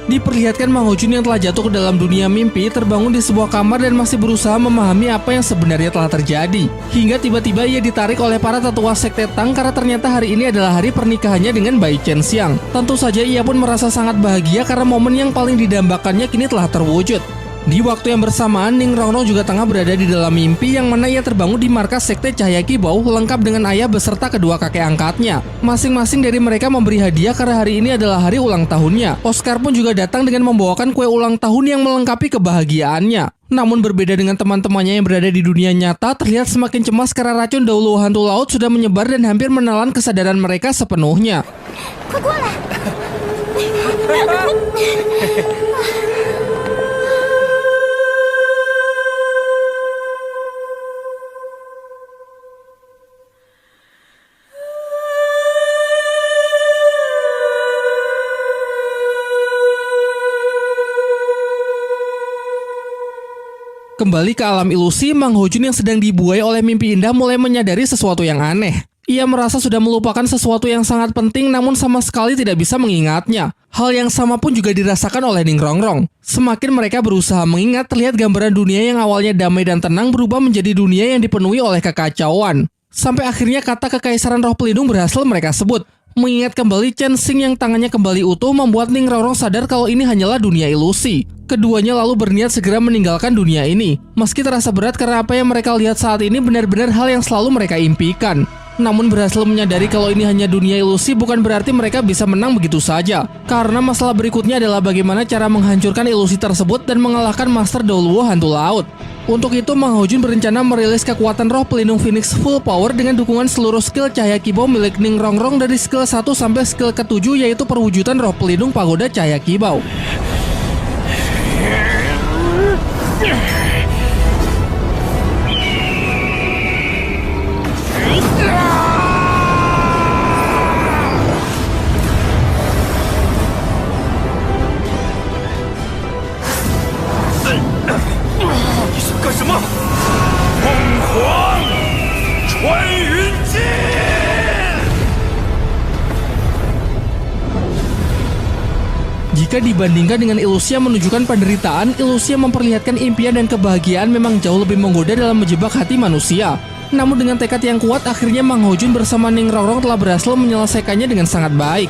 Diperlihatkan Mang Hojun yang telah jatuh ke dalam dunia mimpi terbangun di sebuah kamar dan masih berusaha memahami apa yang sebenarnya telah terjadi. Hingga tiba-tiba ia ditarik oleh para tetua sekte Tang karena ternyata hari ini adalah hari pernikahannya dengan Bai Chen Xiang. Tentu saja ia pun merasa sangat bahagia karena momen yang paling didambakannya kini telah terwujud. Di waktu yang bersamaan, Ning Rongrong juga tengah berada di dalam mimpi yang mana ia terbangun di markas sekte Cahaya Kibau lengkap dengan ayah beserta kedua kakek angkatnya. Masing-masing dari mereka memberi hadiah karena hari ini adalah hari ulang tahunnya. Oscar pun juga datang dengan membawakan kue ulang tahun yang melengkapi kebahagiaannya. Namun berbeda dengan teman-temannya yang berada di dunia nyata, terlihat semakin cemas karena racun Douluo Hantu Laut sudah menyebar dan hampir menelan kesadaran mereka sepenuhnya. Kembali ke alam ilusi, Mang Hojun yang sedang dibuai oleh mimpi indah mulai menyadari sesuatu yang aneh. Ia merasa sudah melupakan sesuatu yang sangat penting namun sama sekali tidak bisa mengingatnya. Hal yang sama pun juga dirasakan oleh Ning Rongrong. Semakin mereka berusaha mengingat, terlihat gambaran dunia yang awalnya damai dan tenang berubah menjadi dunia yang dipenuhi oleh kekacauan. Sampai akhirnya kata kekaisaran roh pelindung berhasil mereka sebut. Mengingat kembali Chen Xing yang tangannya kembali utuh membuat Ning Rongrong sadar kalau ini hanyalah dunia ilusi. Keduanya lalu berniat segera meninggalkan dunia ini. Meski terasa berat karena apa yang mereka lihat saat ini benar-benar hal yang selalu mereka impikan. Namun berhasil menyadari kalau ini hanya dunia ilusi bukan berarti mereka bisa menang begitu saja. Karena masalah berikutnya adalah bagaimana cara menghancurkan ilusi tersebut dan mengalahkan Master Douluo Hantu Laut. Untuk itu, Mang Hojun berencana merilis kekuatan roh pelindung Phoenix Full Power dengan dukungan seluruh skill Cahaya Kibau milik Ning Rongrong dari skill 1 sampai skill ke-7 yaitu perwujudan roh pelindung Pagoda Cahaya Kibau. Jika dibandingkan dengan ilusi yang menunjukkan penderitaan, ilusi yang memperlihatkan impian dan kebahagiaan memang jauh lebih menggoda dalam menjebak hati manusia. Namun dengan tekad yang kuat, akhirnya Mang Hojun bersama Ning Rongrong telah berhasil menyelesaikannya dengan sangat baik.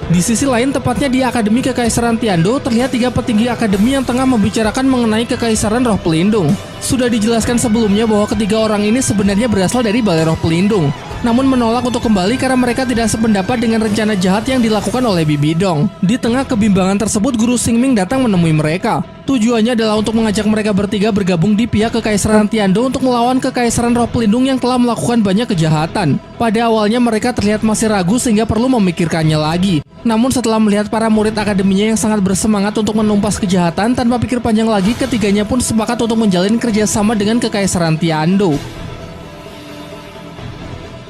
Di sisi lain, tepatnya di Akademi Kekaisaran Tiando, terlihat 3 petinggi akademi yang tengah membicarakan mengenai Kekaisaran Roh Pelindung. Sudah dijelaskan sebelumnya bahwa ketiga orang ini sebenarnya berasal dari Balai Roh Pelindung, namun menolak untuk kembali karena mereka tidak sependapat dengan rencana jahat yang dilakukan oleh Bibi Dong. Di tengah kebimbangan tersebut, Guru Xingming datang menemui mereka. Tujuannya adalah untuk mengajak mereka bertiga bergabung di pihak Kekaisaran Tiando untuk melawan Kekaisaran Roh Pelindung yang telah melakukan banyak kejahatan. Pada awalnya mereka terlihat masih ragu sehingga perlu memikirkannya lagi. Namun setelah melihat para murid akademinya yang sangat bersemangat untuk menumpas kejahatan, tanpa pikir panjang lagi ketiganya pun sepakat untuk menjalin kerjasama dengan Kekaisaran Tiando.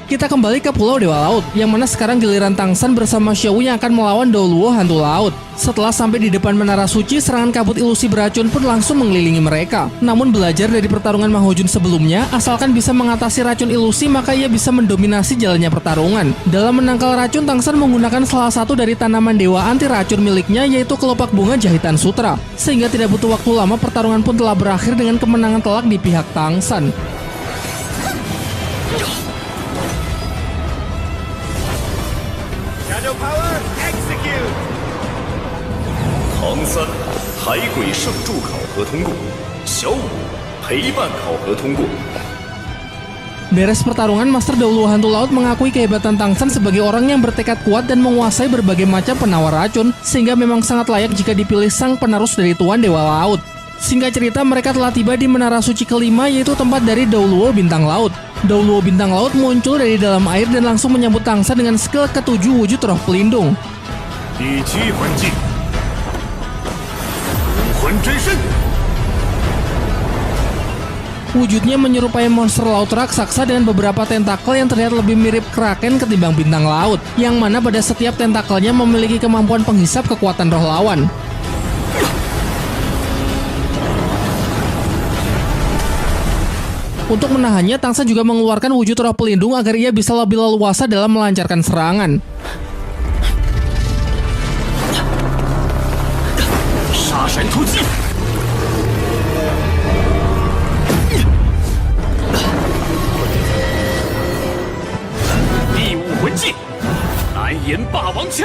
Kita kembali ke Pulau Dewa Laut, yang mana sekarang giliran Tang San bersama Xiao yang akan melawan Douluo Hantu Laut. Setelah sampai di depan Menara Suci, serangan kabut ilusi beracun pun langsung mengelilingi mereka. Namun belajar dari pertarungan Mang Hojun sebelumnya, asalkan bisa mengatasi racun ilusi maka ia bisa mendominasi jalannya pertarungan. Dalam menangkal racun, Tang San menggunakan salah satu dari tanaman dewa anti racun miliknya, yaitu kelopak bunga jahitan sutra. Sehingga tidak butuh waktu lama, pertarungan pun telah berakhir dengan kemenangan telak di pihak Tang San. Shadow power execute。唐三，海鬼圣柱考核通过。小五，陪伴考核通过。 Beres pertarungan, Master Dauluo Hantu Laut mengakui kehebatan Tang San sebagai orang yang bertekad kuat dan menguasai berbagai macam penawar racun, sehingga memang sangat layak jika dipilih sang penerus dari Tuan Dewa Laut. Singkat cerita, mereka telah tiba di Menara Suci kelima, yaitu tempat dari Dauluo Bintang Laut. Dauluo Bintang Laut muncul dari dalam air dan langsung menyambut Tang San dengan skill ketujuh wujud roh pelindung. 第七魂技，武魂真身。 Wujudnya menyerupai monster laut raksasa dengan beberapa tentakel yang terlihat lebih mirip kraken ketimbang bintang laut, yang mana pada setiap tentakelnya memiliki kemampuan penghisap kekuatan roh lawan. Untuk menahannya, Tang San juga mengeluarkan wujud roh pelindung agar ia bisa lebih leluasa dalam melancarkan serangan. 杀神突击。 魂技，蓝银霸王枪。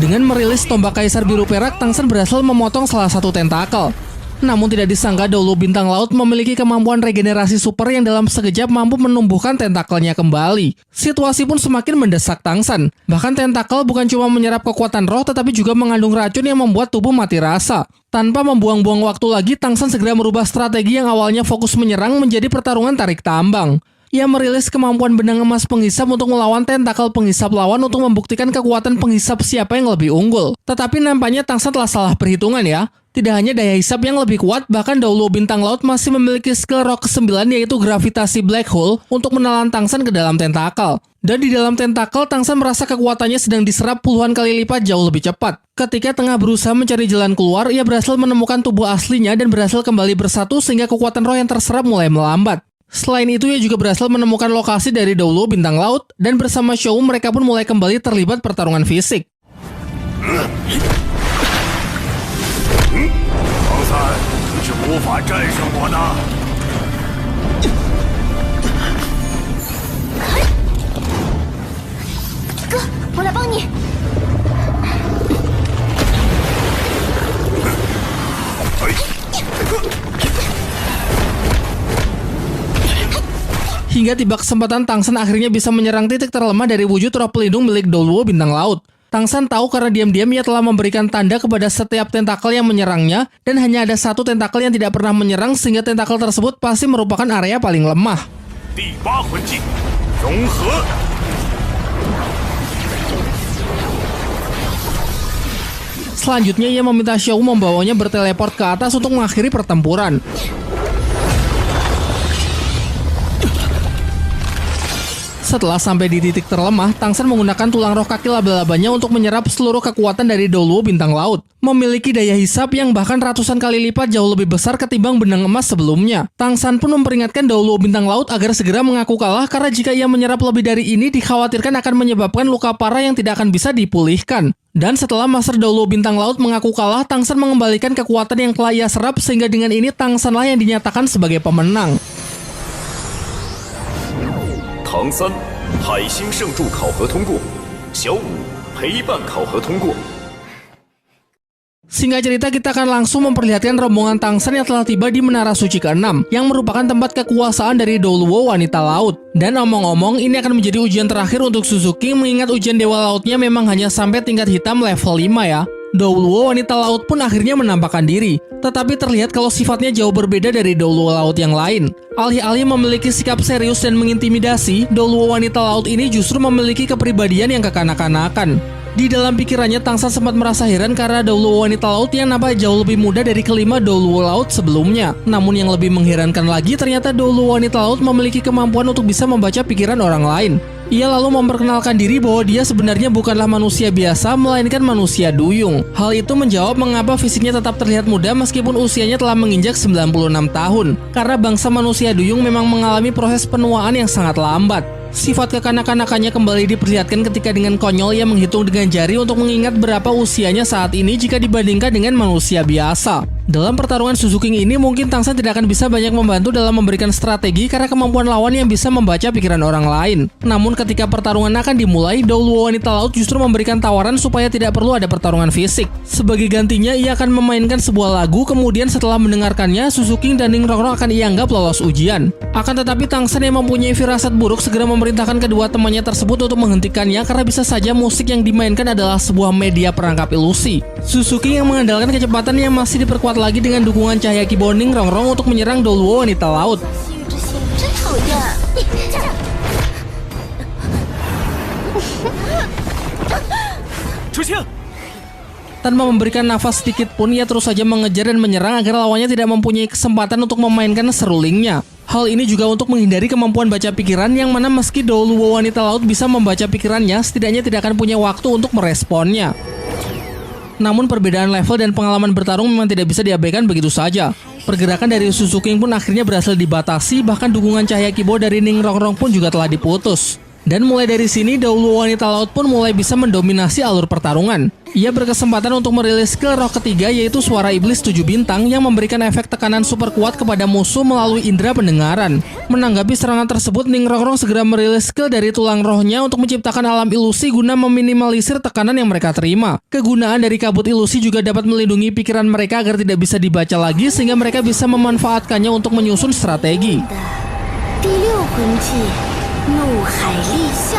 Dengan merilis tombak kaisar biru perak, Tang San berhasil memotong salah satu tentakel. Namun tidak disangka Dauluo Bintang Laut memiliki kemampuan regenerasi super yang dalam sekejap mampu menumbuhkan tentakelnya kembali. Situasi pun semakin mendesak Tang San. Bahkan tentakel bukan cuma menyerap kekuatan roh, tetapi juga mengandung racun yang membuat tubuh mati rasa. Tanpa membuang-buang waktu lagi, Tang San segera merubah strategi yang awalnya fokus menyerang menjadi pertarungan tarik tambang. Ia merilis kemampuan benang emas penghisap untuk melawan tentakel penghisap lawan untuk membuktikan kekuatan penghisap siapa yang lebih unggul. Tetapi nampaknya Tang San telah salah perhitungan ya. Tidak hanya daya hisap yang lebih kuat, bahkan Dauluo Bintang Laut masih memiliki skill roh ke-9 yaitu gravitasi black hole untuk menelan Tang San ke dalam tentakel. Dan di dalam tentakel, Tang San merasa kekuatannya sedang diserap puluhan kali lipat jauh lebih cepat. Ketika tengah berusaha mencari jalan keluar, ia berhasil menemukan tubuh aslinya dan berhasil kembali bersatu sehingga kekuatan roh yang terserap mulai melambat. Selain itu, ia juga berhasil menemukan lokasi dari Dauluo Bintang Laut dan bersama Shou mereka pun mulai kembali terlibat pertarungan fisik. 唐三，你是无法战胜我的。哥，我来帮你。 Hingga tiba kesempatan, Tang San akhirnya bisa menyerang titik terlemah dari wujud roh pelindung milik Dauluo Bintang Laut. Tang San tahu karena diam-diam ia telah memberikan tanda kepada setiap tentakel yang menyerangnya, dan hanya ada satu tentakel yang tidak pernah menyerang sehingga tentakel tersebut pasti merupakan area paling lemah. 第八魂技，融合。 Selanjutnya ia meminta Shou membawanya berteleport ke atas untuk mengakhiri pertempuran. Setelah sampai di titik terlemah, Tang San menggunakan tulang roh kaki laba-labanya untuk menyerap seluruh kekuatan dari Dauluo Bintang Laut. Memiliki daya hisap yang bahkan ratusan kali lipat jauh lebih besar ketimbang benang emas sebelumnya. Tang San pun memperingatkan Dauluo Bintang Laut agar segera mengaku kalah karena jika ia menyerap lebih dari ini dikhawatirkan akan menyebabkan luka parah yang tidak akan bisa dipulihkan. Dan setelah Master Dauluo Bintang Laut mengaku kalah, Tang San mengembalikan kekuatan yang telah ia serap sehingga dengan ini Tang Sanlah yang dinyatakan sebagai pemenang. 唐三，海星圣柱考核通过。小五，陪伴考核通过。 Singkat cerita, kita akan langsung memperlihatkan rombongan Tang San yang telah tiba di Menara Suci ke-6, yang merupakan tempat kekuasaan dari Dauluo Wanita Laut. Dan omong-omong, ini akan menjadi ujian terakhir untuk Suzuki, mengingat ujian Dewa Lautnya memang hanya sampai tingkat hitam level 5 ya. Dauluo Wanita Laut pun akhirnya menampakkan diri, tetapi terlihat kalau sifatnya jauh berbeda dari Dauluo Laut yang lain. Alih-alih memiliki sikap serius dan mengintimidasi, Dauluo Wanita Laut ini justru memiliki kepribadian yang kekanak-kanakan. Di dalam pikirannya, Tang San sempat merasa heran karena Dauluo Wanita Laut yang nampak jauh lebih muda dari kelima Dauluo Laut sebelumnya. Namun yang lebih mengherankan lagi, ternyata Dauluo Wanita Laut memiliki kemampuan untuk bisa membaca pikiran orang lain. Ia lalu memperkenalkan diri bahwa dia sebenarnya bukanlah manusia biasa, melainkan manusia duyung. Hal itu menjawab mengapa fisiknya tetap terlihat muda meskipun usianya telah menginjak 96 tahun. Karena bangsa manusia duyung memang mengalami proses penuaan yang sangat lambat. Sifat kekanak-kanakannya kembali diperlihatkan ketika dengan konyol ia menghitung dengan jari untuk mengingat berapa usianya saat ini jika dibandingkan dengan manusia biasa. Dalam pertarungan Suzuki ini mungkin Tang San tidak akan bisa banyak membantu dalam memberikan strategi karena kemampuan lawan yang bisa membaca pikiran orang lain. Namun ketika pertarungan akan dimulai, Douluo Wanita Laut justru memberikan tawaran supaya tidak perlu ada pertarungan fisik. Sebagai gantinya, ia akan memainkan sebuah lagu, kemudian setelah mendengarkannya, Suzuki dan Ning Rongrong akan dianggap lolos ujian. Akan tetapi Tang San yang mempunyai firasat buruk segera memerintahkan kedua temannya tersebut untuk menghentikannya karena bisa saja musik yang dimainkan adalah sebuah media perangkap ilusi. Suzuki yang mengandalkan kecepatan yang masih diperkuat lagi dengan dukungan cahaya Kibo Ning Rongrong untuk menyerang Douluo Wanita Laut. 真讨厌！ 出现。 Tanpa memberikan nafas sedikit pun, ia terus saja mengejar dan menyerang agar lawannya tidak mempunyai kesempatan untuk memainkan serulingnya. Hal ini juga untuk menghindari kemampuan baca pikiran yang mana meski Douluo Wanita Laut bisa membaca pikirannya, setidaknya tidak akan punya waktu untuk meresponnya. Namun perbedaan level dan pengalaman bertarung memang tidak bisa diabaikan begitu saja. Pergerakan dari Suzuki pun akhirnya berhasil dibatasi, bahkan dukungan cahaya Kibo dari Ning Rongrong pun juga telah diputus. Dan mulai dari sini, Douluo Wanita Laut pun mulai bisa mendominasi alur pertarungan. Ia berkesempatan untuk merilis skill roh ketiga, yaitu suara iblis 7 bintang yang memberikan efek tekanan super kuat kepada musuh melalui indera pendengaran. Menanggapi serangan tersebut, Ning Rongrong segera merilis skill dari tulang rohnya untuk menciptakan alam ilusi guna meminimalisir tekanan yang mereka terima. Kegunaan dari kabut ilusi juga dapat melindungi pikiran mereka agar tidak bisa dibaca lagi, sehingga mereka bisa memanfaatkannya untuk menyusun strategi. 第6魂技，怒海厉啸。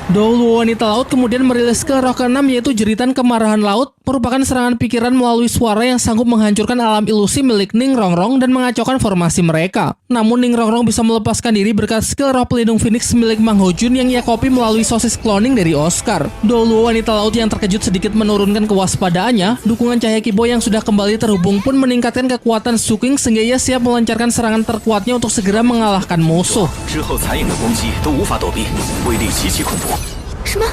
Douluo Wanita Laut kemudian merilis skill roh ke-6, yaitu Jeritan Kemarahan Laut, merupakan serangan pikiran melalui suara yang sanggup menghancurkan alam ilusi milik Ning Rongrong dan mengacaukan formasi mereka. Namun Ning Rongrong bisa melepaskan diri berkat skill roh pelindung Phoenix milik Mang Ho Jun yang ia copy melalui sosis cloning dari Oscar. Douluo Wanita Laut yang terkejut sedikit menurunkan kewaspadaannya, dukungan cahaya Kibo yang sudah kembali terhubung pun meningkatkan kekuatan Suking sehingga ia siap melancarkan serangan terkuatnya untuk segera mengalahkan musuh. 之后残影的攻击都无法躲避，威力极其恐怖。 什么？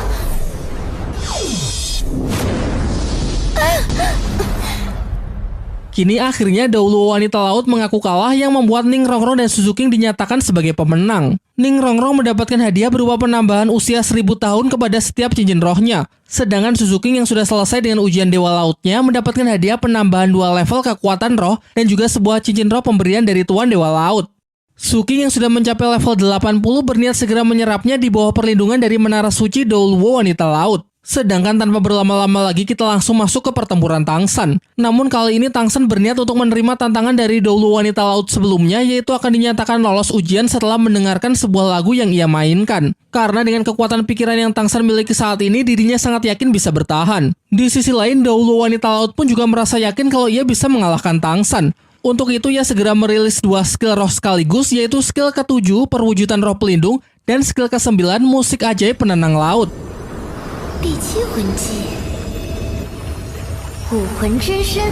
Kini akhirnya Douluo Wanita Laut mengaku kalah yang membuat Ning Rongrong dan Suzuki dinyatakan sebagai pemenang. Ning Rongrong mendapatkan hadiah berupa penambahan usia 1000 tahun kepada setiap cincin rohnya. Sedangkan Suzuki yang sudah selesai dengan ujian Dewa Lautnya mendapatkan hadiah penambahan 2 level kekuatan roh dan juga sebuah cincin roh pemberian dari Tuan Dewa Laut. Suki yang sudah mencapai level 80 berniat segera menyerapnya di bawah perlindungan dari Menara Suci Douluo Wanita Laut. Sedangkan tanpa berlama-lama lagi kita langsung masuk ke pertempuran Tang San. Namun kali ini Tang San berniat untuk menerima tantangan dari Douluo Wanita Laut sebelumnya, yaitu akan dinyatakan lolos ujian setelah mendengarkan sebuah lagu yang ia mainkan. Karena dengan kekuatan pikiran yang Tang San miliki saat ini, dirinya sangat yakin bisa bertahan. Di sisi lain, Douluo Wanita Laut pun juga merasa yakin kalau ia bisa mengalahkan Tang San. Untuk itu ia segera merilis 2 skill roh sekaligus, yaitu skill ke-7 perwujudan roh pelindung dan skill ke-9 musik ajaib penenang laut. 第7魂技，武魂之身。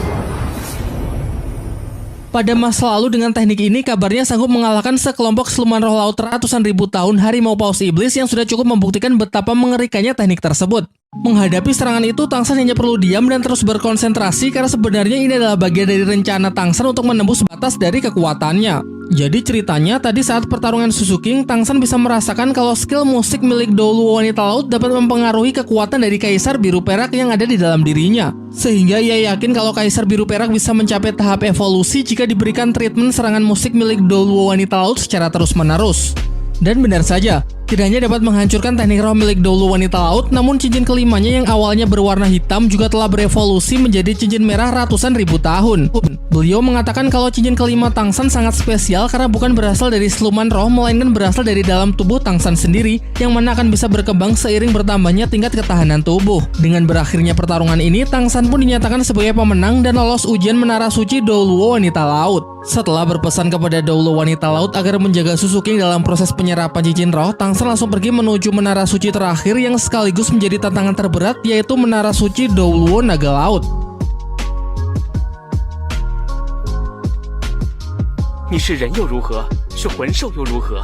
Pada masa lalu dengan teknik ini kabarnya sanggup mengalahkan sekelompok siluman roh laut ratusan ribu tahun harimau paus iblis yang sudah cukup membuktikan betapa mengerikannya teknik tersebut. Menghadapi serangan itu, Tang San hanya perlu diam dan terus berkonsentrasi karena sebenarnya ini adalah bagian dari rencana Tang San untuk menembus batas dari kekuatannya. Jadi ceritanya tadi saat pertarungan Suzuki, Tang San bisa merasakan kalau skill musik milik Douluo Wanita Laut dapat mempengaruhi kekuatan dari Kaisar Biru Perak yang ada di dalam dirinya. Sehingga ia yakin kalau Kaisar Biru Perak bisa mencapai tahap evolusi jika diberikan treatment serangan musik milik Douluo Wanita Laut secara terus-menerus. Dan benar saja, tidak hanya dapat menghancurkan teknik roh milik Douluo Wanita Laut, namun cincin kelimanya yang awalnya berwarna hitam juga telah berevolusi menjadi cincin merah ratusan ribu tahun. Beliau mengatakan kalau cincin kelima Tang San sangat spesial karena bukan berasal dari siluman roh, melainkan berasal dari dalam tubuh Tang San sendiri, yang mana akan bisa berkembang seiring bertambahnya tingkat ketahanan tubuh. Dengan berakhirnya pertarungan ini, Tang San pun dinyatakan sebagai pemenang dan lolos ujian Menara Suci Douluo Wanita Laut. Setelah berpesan kepada Douluo Wanita Laut agar menjaga Suzuki dalam proses penyerapan cincin roh, Tang San langsung pergi menuju Menara Suci terakhir yang sekaligus menjadi tantangan terberat, yaitu Menara Suci Douluo Naga Laut. 你是人又如何？是魂兽又如何？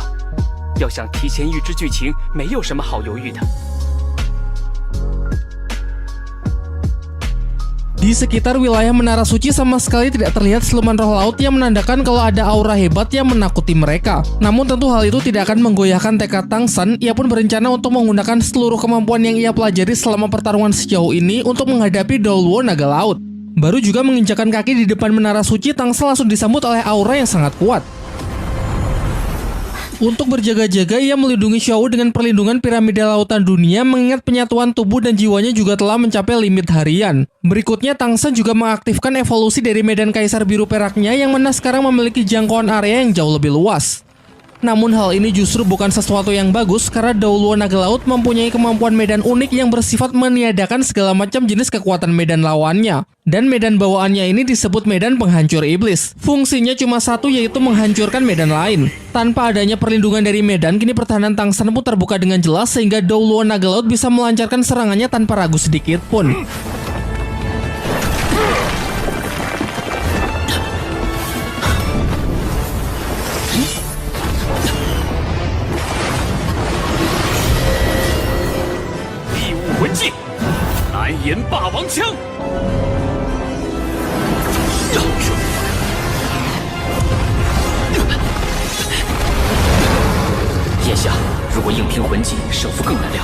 要想提前预知剧情，没有什么好犹豫的。 Di sekitar wilayah Menara Suci sama sekali tidak terlihat siluman roh laut yang menandakan kalau ada aura hebat yang menakuti mereka. Namun tentu hal itu tidak akan menggoyahkan tekad Tang San. Ia pun berencana untuk menggunakan seluruh kemampuan yang ia pelajari selama pertarungan sejauh ini untuk menghadapi Douluo Naga Laut. Baru juga menginjakan kaki di depan menara suci, Tangshan langsung disambut oleh aura yang sangat kuat. Untuk berjaga-jaga, ia melindungi Xiao dengan perlindungan piramida lautan dunia, mengingat penyatuan tubuh dan jiwanya juga telah mencapai limit harian. Berikutnya, Tangshan juga mengaktifkan evolusi dari medan kaisar biru peraknya, yang mana sekarang memiliki jangkauan area yang jauh lebih luas. Namun hal ini justru bukan sesuatu yang bagus, karena Dauluo Naga Laut mempunyai kemampuan medan unik yang bersifat meniadakan segala macam jenis kekuatan medan lawannya. Dan medan bawaannya ini disebut medan penghancur iblis. Fungsinya cuma satu, yaitu menghancurkan medan lain. Tanpa adanya perlindungan dari medan, kini pertahanan Tangshan pun terbuka dengan jelas, sehingga Dauluo Naga Laut bisa melancarkan serangannya tanpa ragu sedikit pun.南岩霸王枪。眼下，如果硬拼魂技，胜负更难料。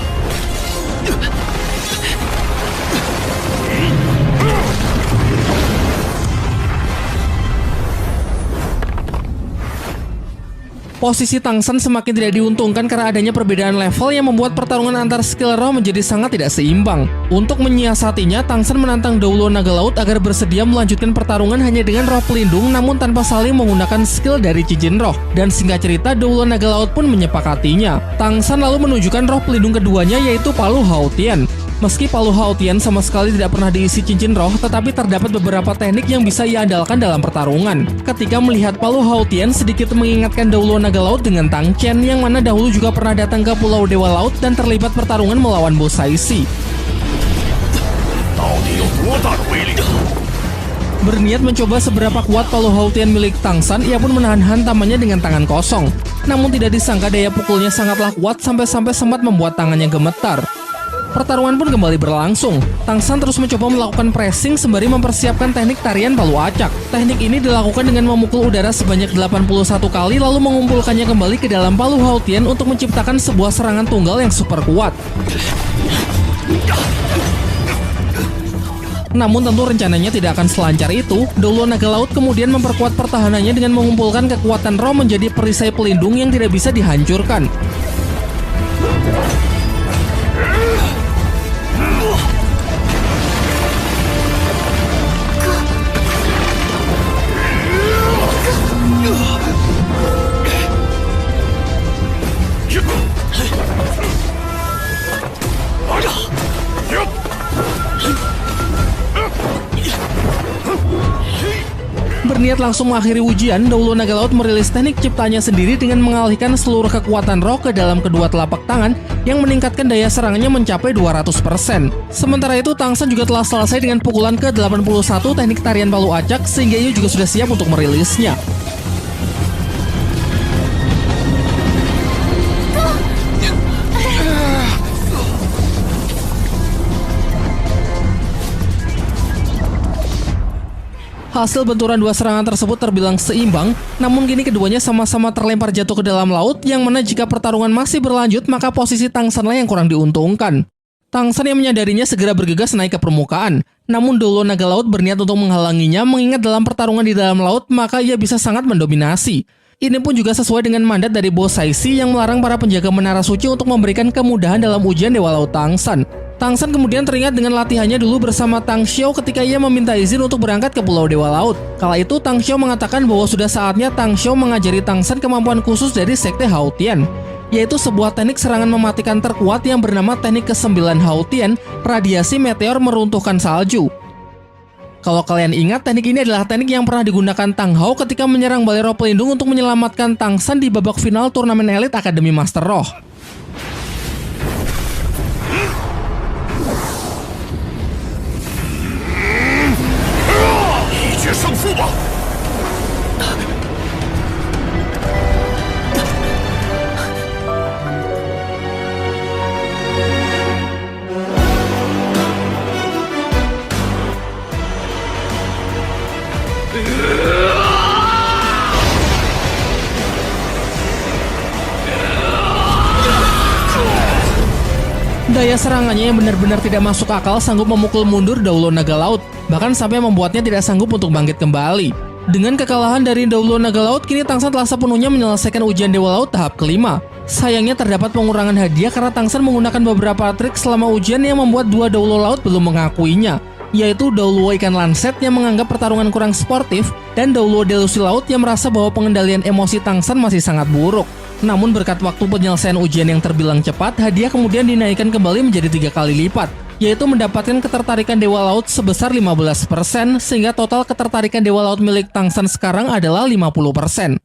Posisi Tangshan semakin tidak diuntungkan karena adanya perbedaan level yang membuat pertarungan antar skill roh menjadi sangat tidak seimbang. Untuk menyiasatinya, Tangshan menantang Dauluo Naga Laut agar bersedia melanjutkan pertarungan hanya dengan roh pelindung, namun tanpa saling menggunakan skill dari cincin roh. Dan singkat cerita, Dauluo Naga Laut pun menyepakatinya. Tangshan lalu menunjukkan roh pelindung keduanya, yaitu Palu Hao Tian. Meski Palu Hao Tian sama sekali tidak pernah diisi cincin roh, tetapi terdapat beberapa teknik yang bisa ia andalkan dalam pertarungan. Ketika melihat Palu Hao Tian, sedikit mengingatkan Dauluo Naga Laut dengan Tang Chen, yang mana dahulu juga pernah datang ke Pulau Dewa Laut dan terlibat pertarungan melawan Bosaisi. Berniat mencoba seberapa kuat Palu Hao Tian milik Tangshan, ia pun menahan hantamannya dengan tangan kosong. Namun tidak disangka daya pukulnya sangatlah kuat sampai-sampai sempat membuat tangannya gemetar. Pertarungan pun kembali berlangsung. Tangshan terus mencoba melakukan pressing sembari mempersiapkan teknik tarian palu acak. Teknik ini dilakukan dengan memukul udara sebanyak 81 kali lalu mengumpulkannya kembali ke dalam Palu Hao Tian untuk menciptakan sebuah serangan tunggal yang super kuat. Namun tentu rencananya tidak akan selancar itu. Dauluo Naga Laut kemudian memperkuat pertahanannya dengan mengumpulkan kekuatan roh menjadi perisai pelindung yang tidak bisa dihancurkan. Berniat langsung mengakhiri ujian, Dauluo Naga Laut merilis teknik ciptanya sendiri dengan mengalihkan seluruh kekuatan roh ke dalam kedua telapak tangan yang meningkatkan daya serangannya mencapai 200%. Sementara itu, Tangshan juga telah selesai dengan pukulan ke-81 teknik tarian palu acak, sehingga ia juga sudah siap untuk merilisnya. Hasil benturan dua serangan tersebut terbilang seimbang, namun kini keduanya sama-sama terlempar jatuh ke dalam laut, yang mana jika pertarungan masih berlanjut, maka posisi Tangshanlah yang kurang diuntungkan. Tangshan yang menyadarinya segera bergegas naik ke permukaan, namun Dauluo Naga Laut berniat untuk menghalanginya, mengingat dalam pertarungan di dalam laut, maka ia bisa sangat mendominasi. Ini pun juga sesuai dengan mandat dari Bosaisi yang melarang para penjaga menara suci untuk memberikan kemudahan dalam ujian Dewa Laut Tangshan. Tangshan kemudian teringat dengan latihannya dulu bersama Tang Xiao ketika ia meminta izin untuk berangkat ke Pulau Dewa Laut. Kala itu Tang Xiao mengatakan bahwa sudah saatnya Tang Xiao mengajari Tangshan kemampuan khusus dari Sekte Hao Tian, yaitu sebuah teknik serangan mematikan terkuat yang bernama teknik ke-9 Hao Tian, radiasi meteor meruntuhkan salju. Kalau kalian ingat, teknik ini adalah teknik yang pernah digunakan Tang Hao ketika menyerang Balai Roh Pelindung untuk menyelamatkan Tangshan di babak final turnamen elit Akademi Master Roh. Daya serangannya yang benar-benar tidak masuk akal sanggup memukul mundur Daulo Naga Laut, bahkan sampai membuatnya tidak sanggup untuk bangkit kembali. Dengan kekalahan dari Daulo Naga Laut, kini Tang San telah sepenuhnya menyelesaikan ujian Dewa Laut tahap kelima. Sayangnya terdapat pengurangan hadiah karena Tang San menggunakan beberapa trik selama ujian yang membuat dua Daulo Laut belum mengakuinya, yaitu Daulo Ikan Lanset yang menganggap pertarungan kurang sportif, dan Daulo Delusi Laut yang merasa bahwa pengendalian emosi Tang San masih sangat buruk. Namun berkat waktu penyelesaian ujian yang terbilang cepat, hadiah kemudian dinaikkan kembali menjadi 3 kali lipat, yaitu mendapatkan ketertarikan Dewa Laut sebesar 15%, sehingga total ketertarikan Dewa Laut milik Tang San sekarang adalah 50%.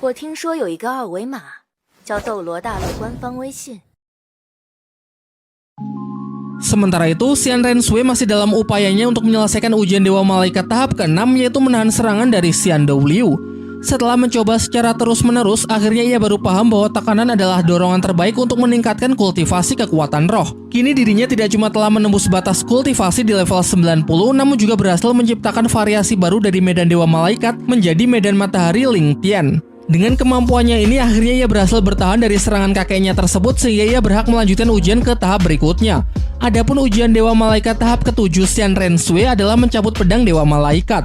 我听说有一个二维码，叫斗罗大陆官方微信。 Sementara itu, Xian Renshui masih dalam upayanya untuk menyelesaikan ujian Dewa Malaikat tahap ke-6, yaitu menahan serangan dari Xian Douliu. Setelah mencoba secara terus-menerus, akhirnya ia baru paham bahwa tekanan adalah dorongan terbaik untuk meningkatkan kultivasi kekuatan roh. Kini dirinya tidak cuma telah menembus batas kultivasi di level 90, namun juga berhasil menciptakan variasi baru dari medan Dewa Malaikat menjadi medan matahari Ling Tian. Dengan kemampuannya ini, akhirnya ia berhasil bertahan dari serangan kakeknya tersebut sehingga ia berhak melanjutkan ujian ke tahap berikutnya. Adapun ujian Dewa Malaikat tahap ke-7 Xian Renshui adalah mencabut pedang Dewa Malaikat.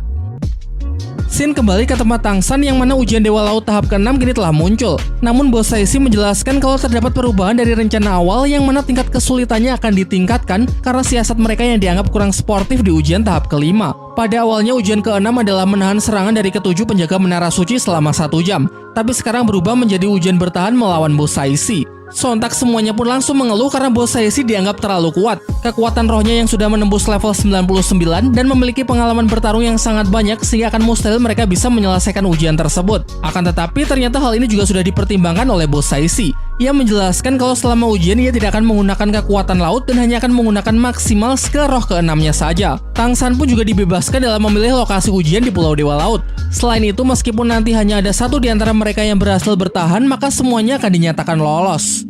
Xin kembali ke tempat Tang San yang mana ujian Dewa Laut tahap ke-6 kini telah muncul. Namun Bos Saishi menjelaskan kalau terdapat perubahan dari rencana awal yang mana tingkat kesulitannya akan ditingkatkan karena siasat mereka yang dianggap kurang sportif di ujian tahap kelima. Pada awalnya ujian ke-6 adalah menahan serangan dari ke-7 penjaga Menara Suci selama 1 jam, tapi sekarang berubah menjadi ujian bertahan melawan Bos Saishi. Sontak semuanya pun langsung mengeluh karena Bos Saishi dianggap terlalu kuat. Kekuatan rohnya yang sudah menembus level 99 dan memiliki pengalaman bertarung yang sangat banyak sehingga akan mustahil mereka bisa menyelesaikan ujian tersebut. Akan tetapi ternyata hal ini juga sudah dipertimbangkan oleh Bos Saishi. Ia menjelaskan kalau selama ujian ia tidak akan menggunakan kekuatan laut dan hanya akan menggunakan maksimal skill roh ke-6-nya saja. Tang San pun juga dibebaskan dalam memilih lokasi ujian di Pulau Dewa Laut. Selain itu, meskipun nanti hanya ada satu di antara mereka yang berhasil bertahan, maka semuanya akan dinyatakan lolos.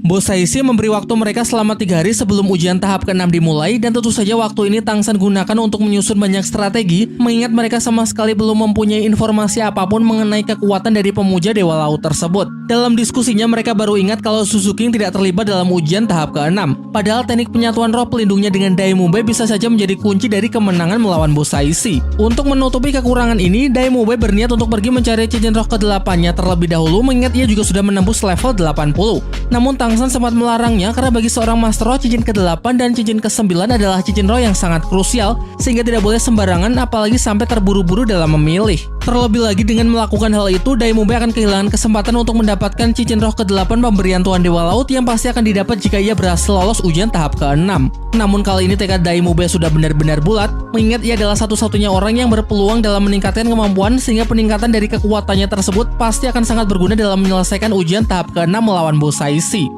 Bos Saishi memberi waktu mereka selama 3 hari sebelum ujian tahap ke-6 dimulai, dan tentu saja waktu ini Tang San gunakan untuk menyusun banyak strategi, mengingat mereka sama sekali belum mempunyai informasi apapun mengenai kekuatan dari pemuja Dewa Laut tersebut. Dalam diskusinya mereka baru ingat kalau Suzuki tidak terlibat dalam ujian tahap ke-6, padahal teknik penyatuan roh pelindungnya dengan Daimube bisa saja menjadi kunci dari kemenangan melawan Bos Saishi. Untuk menutupi kekurangan ini, Daimube berniat untuk pergi mencari cincin roh ke-8-nya terlebih dahulu, mengingat ia juga sudah menembus level 80. Namun Tang San sempat melarangnya karena bagi seorang Master Roh, cincin ke-8 dan cincin ke-9 adalah cincin roh yang sangat krusial sehingga tidak boleh sembarangan apalagi sampai terburu-buru dalam memilih. Terlebih lagi dengan melakukan hal itu, Daimube akan kehilangan kesempatan untuk mendapatkan cincin roh ke-8 pemberian Tuan Dewa Laut yang pasti akan didapat jika ia berhasil lolos ujian tahap ke-6. Namun kali ini tekad Daimube sudah benar-benar bulat, mengingat ia adalah satu-satunya orang yang berpeluang dalam meningkatkan kemampuan sehingga peningkatan dari kekuatannya tersebut pasti akan sangat berguna dalam menyelesaikan ujian tahap ke-6 melawan Bos Saishi.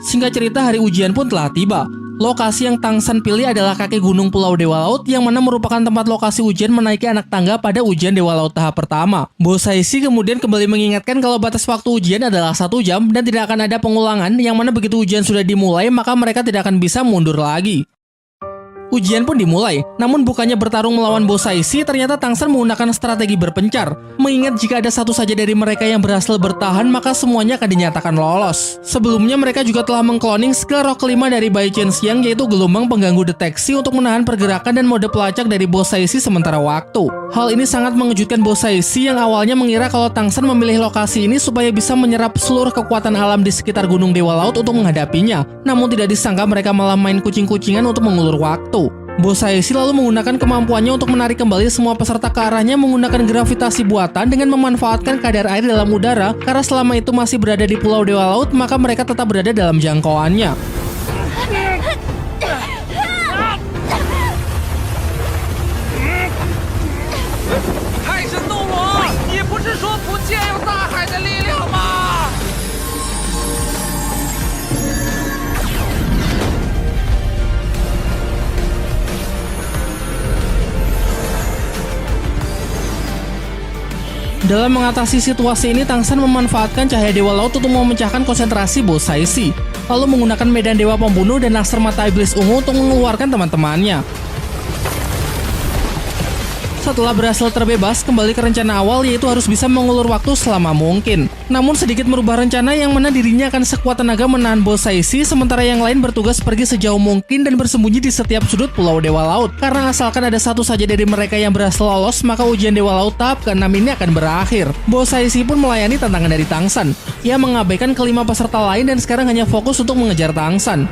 Singkat cerita, hari ujian pun telah tiba. Lokasi yang Tang San pilih adalah kaki gunung Pulau Dewa Laut yang mana merupakan tempat lokasi ujian menaiki anak tangga pada ujian Dewa Laut tahap pertama. Bos Saishi kemudian kembali mengingatkan kalau batas waktu ujian adalah 1 jam dan tidak akan ada pengulangan, yang mana begitu ujian sudah dimulai maka mereka tidak akan bisa mundur lagi. Ujian pun dimulai, namun bukannya bertarung melawan Bos Saishi, ternyata Tang San menggunakan strategi berpencar. Mengingat jika ada satu saja dari mereka yang berhasil bertahan, maka semuanya akan dinyatakan lolos. Sebelumnya mereka juga telah mengkloning skill roh kelima dari Bai Chen Xiang, yaitu gelombang pengganggu deteksi untuk menahan pergerakan dan mode pelacak dari Bos Saishi sementara waktu. Hal ini sangat mengejutkan Bos Saishi yang awalnya mengira kalau Tang San memilih lokasi ini supaya bisa menyerap seluruh kekuatan alam di sekitar Gunung Dewa Laut untuk menghadapinya. Namun tidak disangka mereka malah main kucing-kucingan untuk mengulur waktu. Bos Saishi lalu menggunakan kemampuannya untuk menarik kembali semua peserta ke arahnya menggunakan gravitasi buatan dengan memanfaatkan kadar air dalam udara, karena selama itu masih berada di Pulau Dewa Laut maka mereka tetap berada dalam jangkauannya. Dalam mengatasi situasi ini, Tang San memanfaatkan cahaya Dewa Laut untuk memecahkan konsentrasi Bos Saishi, lalu menggunakan medan Dewa Pembunuh dan laser mata iblis ungu untuk mengeluarkan teman-temannya. Setelah berhasil terbebas, kembali ke rencana awal yaitu harus bisa mengulur waktu selama mungkin. Namun sedikit merubah rencana yang mana dirinya akan sekuat tenaga menahan bos Saishi, sementara yang lain bertugas pergi sejauh mungkin dan bersembunyi di setiap sudut Pulau Dewa Laut. Karena asalkan ada satu saja dari mereka yang berhasil lolos, maka ujian Dewa Laut tahap ke-6 ini akan berakhir. Bos Saishi pun melayani tantangan dari Tang San. Ia mengabaikan kelima peserta lain dan sekarang hanya fokus untuk mengejar Tang San.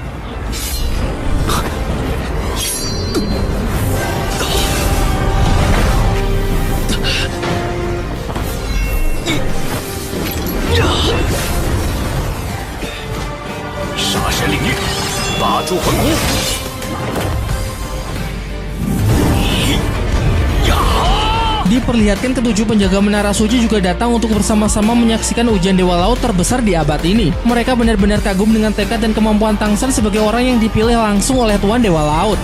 Diperlihatkan ketujuh penjaga menara suci juga datang untuk bersama-sama menyaksikan ujian Dewa Laut terbesar di abad ini. Mereka benar-benar kagum dengan tekad dan kemampuan Tang San sebagai orang yang dipilih langsung oleh Tuan Dewa Laut.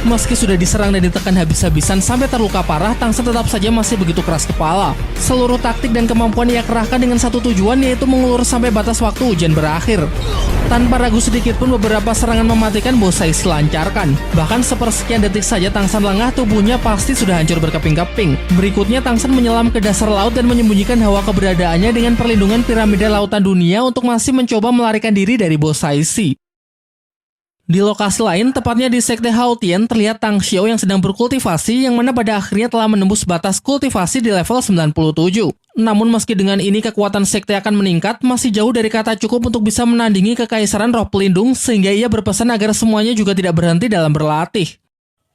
Meski sudah diserang dan ditekan habis-habisan sampai terluka parah, Tang San tetap saja masih begitu keras kepala. Seluruh taktik dan kemampuan ia kerahkan dengan satu tujuan, yaitu mengulur sampai batas waktu ujian berakhir. Tanpa ragu sedikit pun beberapa serangan mematikan bos Saishi lancarkan. Bahkan sepersekian detik saja Tang San lengah, tubuhnya pasti sudah hancur berkeping-keping. Berikutnya Tang San menyelam ke dasar laut dan menyembunyikan hawa keberadaannya dengan perlindungan piramida lautan dunia untuk masih mencoba melarikan diri dari bos Saishi. Di lokasi lain, tepatnya di Sekte Haotian, terlihat Tang Xiao yang sedang berkultivasi, yang mana pada akhirnya telah menembus batas kultivasi di level 97. Namun meski dengan ini kekuatan sekte akan meningkat, masih jauh dari kata cukup untuk bisa menandingi kekaisaran roh pelindung, sehingga ia berpesan agar semuanya juga tidak berhenti dalam berlatih.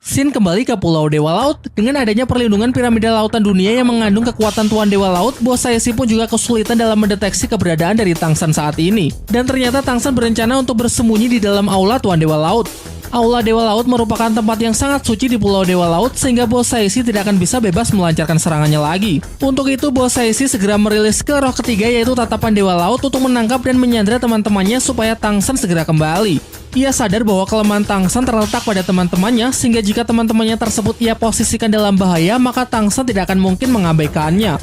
Sin kembali ke Pulau Dewa Laut. Dengan adanya perlindungan piramida lautan dunia yang mengandung kekuatan Tuan Dewa Laut, bos Saishi pun juga kesulitan dalam mendeteksi keberadaan dari Tang San saat ini. Dan ternyata Tang San berencana untuk bersembunyi di dalam aula Tuan Dewa Laut. Aula Dewa Laut merupakan tempat yang sangat suci di Pulau Dewa Laut, sehingga bos Saishi tidak akan bisa bebas melancarkan serangannya lagi. Untuk itu, bos Saishi segera merilis skill roh ketiga, yaitu Tatapan Dewa Laut, untuk menangkap dan menyandra teman-temannya supaya Tang San segera kembali. Ia sadar bahwa kelemahan Tang San terletak pada teman-temannya, sehingga jika teman-temannya tersebut ia posisikan dalam bahaya, maka Tang San tidak akan mungkin mengabaikannya.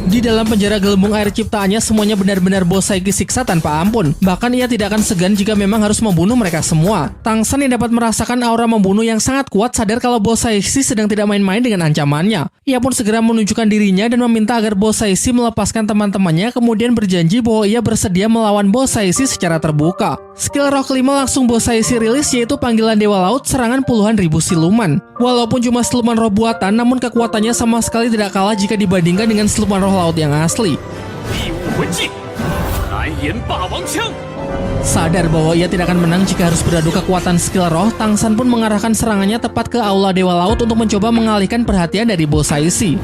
Di dalam penjara gelembung air ciptaannya, semuanya benar-benar bos Saishi siksa tanpa ampun. Bahkan ia tidak akan segan jika memang harus membunuh mereka semua. Tang San yang dapat merasakan aura membunuh yang sangat kuat sadar kalau bos Saishi sedang tidak main-main dengan ancamannya. Ia pun segera menunjukkan dirinya dan meminta agar bos Saishi melepaskan teman-temannya, kemudian berjanji bahwa ia bersedia melawan bos Saishi secara terbuka. Skill roh kelima langsung bos Saishi rilis, yaitu Panggilan Dewa Laut, serangan puluhan ribu siluman. Walaupun cuma siluman roh buatan, namun kekuatannya sama sekali tidak kalah jika dibandingkan dengan siluman roh laut yang asli. Sadar bahwa ia tidak akan menang jika harus beradu kekuatan skill roh, Tang San pun mengarahkan serangannya tepat ke Aula Dewa Laut untuk mencoba mengalihkan perhatian dari bos Saishi.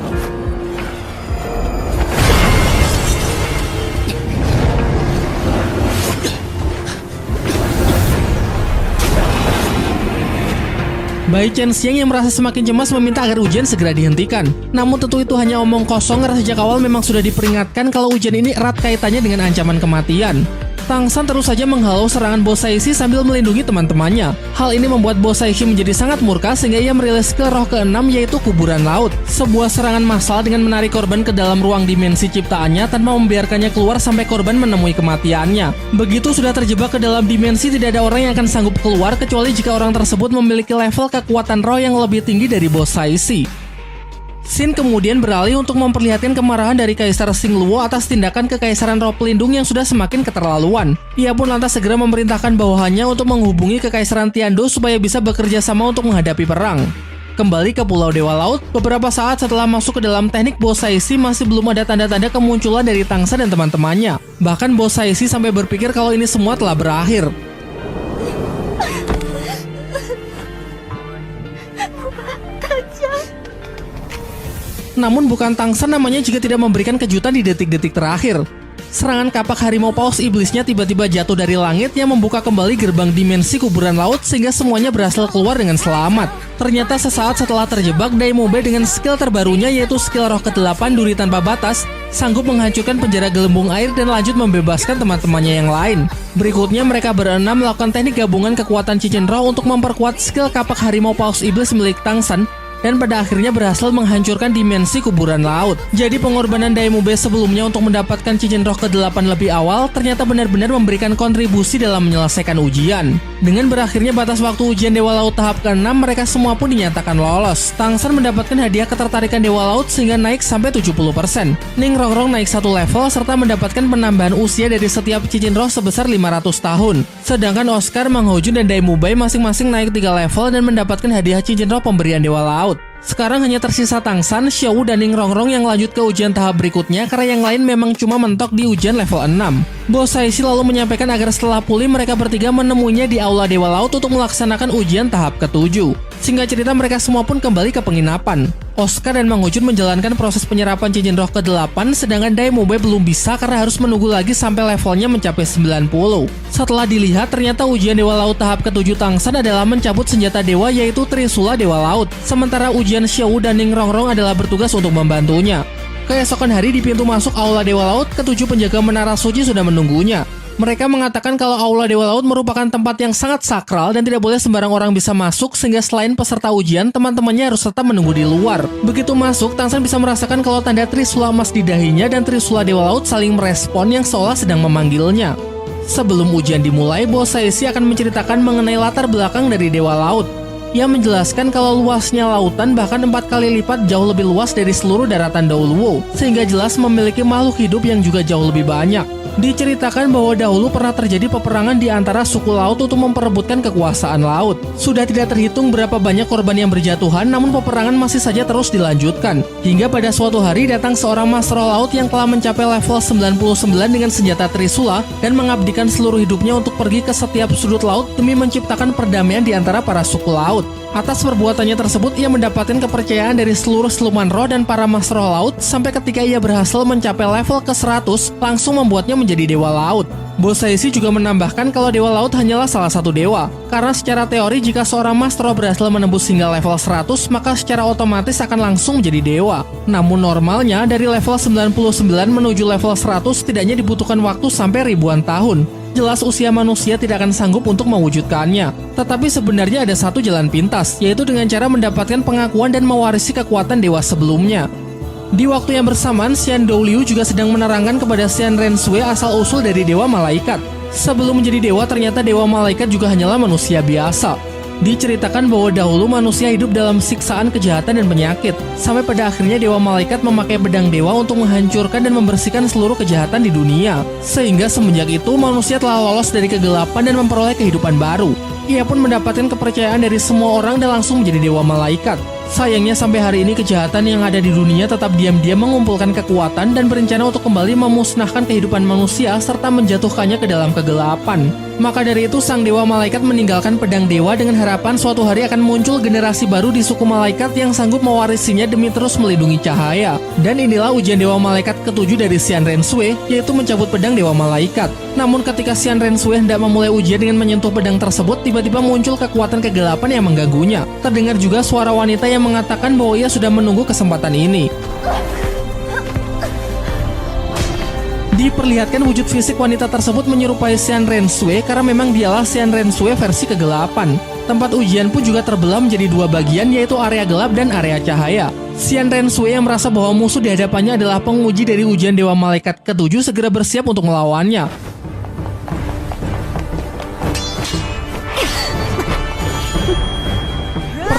Bai Chen Xiang yang merasa semakin cemas meminta agar ujian segera dihentikan. Namun tentu itu hanya omong kosong, karena sejak awal memang sudah diperingatkan kalau ujian ini erat kaitannya dengan ancaman kematian. Tang San terus saja menghalau serangan bos Saishi sambil melindungi teman-temannya. Hal ini membuat bos Saishi menjadi sangat murka, sehingga ia merilis skill roh ke-6, yaitu Kuburan Laut. Sebuah serangan massal dengan menarik korban ke dalam ruang dimensi ciptaannya tanpa membiarkannya keluar sampai korban menemui kematiannya. Begitu sudah terjebak ke dalam dimensi, tidak ada orang yang akan sanggup keluar kecuali jika orang tersebut memiliki level kekuatan roh yang lebih tinggi dari bos Saishi. Sin kemudian beralih untuk memperlihatkan kemarahan dari Kaisar Xingluo atas tindakan kekaisaran roh pelindung yang sudah semakin keterlaluan. Ia pun lantas segera memerintahkan bawahannya untuk menghubungi Kekaisaran Tiando supaya bisa bekerja sama untuk menghadapi perang. Kembali ke Pulau Dewa Laut, beberapa saat setelah masuk ke dalam teknik, Bos Saishi masih belum ada tanda-tanda kemunculan dari Tangsan dan teman-temannya. Bahkan Bos Saishi sampai berpikir kalau ini semua telah berakhir. Namun bukan Tangsan namanya juga tidak memberikan kejutan di detik-detik terakhir. Serangan kapak harimau paus iblisnya tiba-tiba jatuh dari langit yang membuka kembali gerbang dimensi kuburan laut sehingga semuanya berhasil keluar dengan selamat. Ternyata sesaat setelah terjebak, Daimube dengan skill terbarunya yaitu skill roh ke-8 Duri Tanpa Batas sanggup menghancurkan penjara gelembung air dan lanjut membebaskan teman-temannya yang lain. Berikutnya mereka berenam melakukan teknik gabungan kekuatan cincin roh untuk memperkuat skill kapak harimau paus iblis milik Tangsan, dan pada akhirnya berhasil menghancurkan dimensi kuburan laut. Jadi pengorbanan Daimube sebelumnya untuk mendapatkan cincin roh ke-8 lebih awal ternyata benar-benar memberikan kontribusi dalam menyelesaikan ujian. Dengan berakhirnya batas waktu ujian Dewa Laut tahap ke-6, mereka semua pun dinyatakan lolos. Tangsan mendapatkan hadiah ketertarikan Dewa Laut sehingga naik sampai 70%. Ning Rongrong naik 1 level serta mendapatkan penambahan usia dari setiap cincin roh sebesar 500 tahun. Sedangkan Oscar, Mang Hojun, dan Daimube masing-masing naik 3 level dan mendapatkan hadiah cincin roh pemberian Dewa Laut. Sekarang hanya tersisa Tangsan, Xiaowu, dan Ning Rongrong yang lanjut ke ujian tahap berikutnya karena yang lain memang cuma mentok di ujian level 6. Bos Saishi lalu menyampaikan agar setelah pulih mereka bertiga menemuinya di Aula Dewa Laut untuk melaksanakan ujian tahap ke-7. Singkat cerita mereka semua pun kembali ke penginapan. Oscar dan Mang Hojun menjalankan proses penyerapan cincin roh ke-8, sedangkan Daimube belum bisa karena harus menunggu lagi sampai levelnya mencapai 90. Setelah dilihat, ternyata ujian Dewa Laut tahap ke-7 Tangsan adalah mencabut senjata dewa yaitu Trisula Dewa Laut, sementara ujian Xiaowu dan Ning Rongrong adalah bertugas untuk membantunya. Keesokan hari di pintu masuk Aula Dewa Laut, ke-7 penjaga Menara Suci sudah menunggunya. Mereka mengatakan kalau Aula Dewa Laut merupakan tempat yang sangat sakral dan tidak boleh sembarang orang bisa masuk, sehingga selain peserta ujian, teman-temannya harus tetap menunggu di luar. Begitu masuk, Tangsan bisa merasakan kalau tanda Trisula emas di dahinya dan Trisula Dewa Laut saling merespon yang seolah sedang memanggilnya. Sebelum ujian dimulai, Bos Saishi akan menceritakan mengenai latar belakang dari Dewa Laut. Ia menjelaskan kalau luasnya lautan bahkan 4 kali lipat jauh lebih luas dari seluruh daratan Daoluo, sehingga jelas memiliki makhluk hidup yang juga jauh lebih banyak. Diceritakan bahwa dahulu pernah terjadi peperangan di antara suku laut untuk memperebutkan kekuasaan laut. Sudah tidak terhitung berapa banyak korban yang berjatuhan, namun peperangan masih saja terus dilanjutkan. Hingga pada suatu hari datang seorang Master Laut yang telah mencapai level 99 dengan senjata Trisula dan mengabdikan seluruh hidupnya untuk pergi ke setiap sudut laut demi menciptakan perdamaian di antara para suku laut. Atas perbuatannya tersebut, ia mendapatkan kepercayaan dari seluruh siluman roh dan para Master Laut sampai ketika ia berhasil mencapai level ke-100, langsung membuatnya menjadi Dewa Laut. Bos Saishi juga menambahkan kalau Dewa Laut hanyalah salah satu dewa, karena secara teori jika seorang Master berhasil menembus hingga level 100, maka secara otomatis akan langsung menjadi dewa. Namun normalnya dari level 99 menuju level 100 setidaknya dibutuhkan waktu sampai ribuan tahun. Jelas usia manusia tidak akan sanggup untuk mewujudkannya. Tetapi sebenarnya ada satu jalan pintas, yaitu dengan cara mendapatkan pengakuan dan mewarisi kekuatan dewa sebelumnya. Di waktu yang bersamaan, Xian Douliu juga sedang menerangkan kepada Xian Rensui asal-usul dari Dewa Malaikat. Sebelum menjadi dewa, ternyata Dewa Malaikat juga hanyalah manusia biasa. Diceritakan bahwa dahulu manusia hidup dalam siksaan kejahatan dan penyakit, sampai pada akhirnya Dewa Malaikat memakai pedang dewa untuk menghancurkan dan membersihkan seluruh kejahatan di dunia. Sehingga semenjak itu manusia telah lolos dari kegelapan dan memperoleh kehidupan baru. Ia pun mendapatkan kepercayaan dari semua orang dan langsung menjadi Dewa Malaikat. Sayangnya sampai hari ini kejahatan yang ada di dunia tetap diam-diam mengumpulkan kekuatan dan berencana untuk kembali memusnahkan kehidupan manusia serta menjatuhkannya ke dalam kegelapan. Maka dari itu sang Dewa Malaikat meninggalkan pedang dewa dengan harapan suatu hari akan muncul generasi baru di suku malaikat yang sanggup mewarisinya demi terus melindungi cahaya. Dan inilah ujian Dewa Malaikat ke-7 dari Xian Rensui, yaitu mencabut pedang Dewa Malaikat. Namun ketika Xian Rensui hendak memulai ujian dengan menyentuh pedang tersebut, tiba-tiba muncul kekuatan kegelapan yang mengganggunya. Terdengar juga suara wanita yang mengatakan bahwa ia sudah menunggu kesempatan ini. Diperlihatkan wujud fisik wanita tersebut menyerupai Xian Rensui karena memang dialah Xian Rensui versi kegelapan. Tempat ujian pun juga terbelah menjadi 2 bagian, yaitu area gelap dan area cahaya. Xian Rensui yang merasa bahwa musuh di hadapannya adalah penguji dari ujian Dewa Malaikat ke-7 segera bersiap untuk melawannya.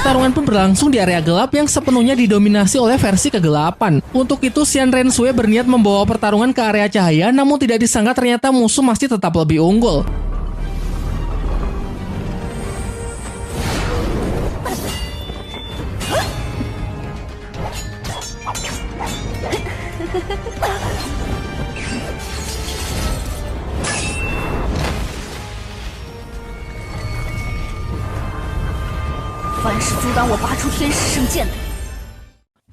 Pertarungan pun berlangsung di area gelap yang sepenuhnya didominasi oleh versi kegelapan. Untuk itu Xian Rensui berniat membawa pertarungan ke area cahaya, namun tidak disangka ternyata musuh masih tetap lebih unggul. 凡是阻挡我拔出天使圣剑的，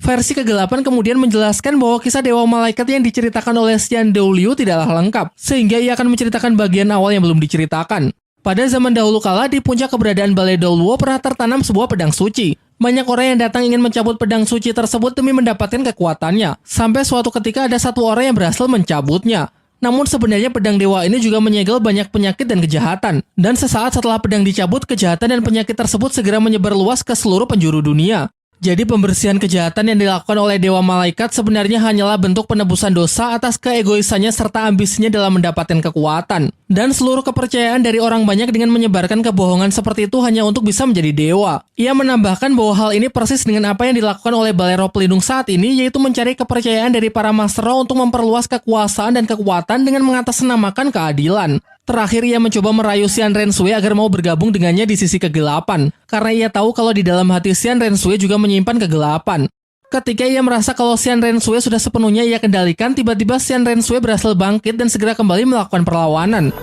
Versi ke-8 kemudian menjelaskan bahwa kisah Dewa Malaikat yang diceritakan oleh Xian Douliu tidaklah lengkap, sehingga ia akan menceritakan bagian awal yang belum diceritakan. Pada zaman dahulu kala, di puncak keberadaan Balai Douluo pernah tertanam sebuah pedang suci. Banyak orang yang datang ingin mencabut pedang suci tersebut demi mendapatkan kekuatannya. Sampai suatu ketika ada satu orang yang berhasil mencabutnya. Namun sebenarnya pedang dewa ini juga menyegel banyak penyakit dan kejahatan. Dan sesaat setelah pedang dicabut, kejahatan dan penyakit tersebut segera menyebar luas ke seluruh penjuru dunia. Jadi pembersihan kejahatan yang dilakukan oleh Dewa Malaikat sebenarnya hanyalah bentuk penebusan dosa atas keegoisannya serta ambisinya dalam mendapatkan kekuatan. Dan seluruh kepercayaan dari orang banyak dengan menyebarkan kebohongan seperti itu hanya untuk bisa menjadi dewa. Ia menambahkan bahwa hal ini persis dengan apa yang dilakukan oleh Balai Roh Pelindung saat ini, yaitu mencari kepercayaan dari para Master Roh untuk memperluas kekuasaan dan kekuatan dengan mengatasnamakan keadilan. Terakhir, ia mencoba merayu Xian Renshui agar mau bergabung dengannya di sisi kegelapan, karena ia tahu kalau di dalam hati Xian Renshui juga menyimpan kegelapan. Ketika ia merasa kalau Xian Renshui sudah sepenuhnya ia kendalikan, tiba-tiba Xian Renshui berhasil bangkit dan segera kembali melakukan perlawanan.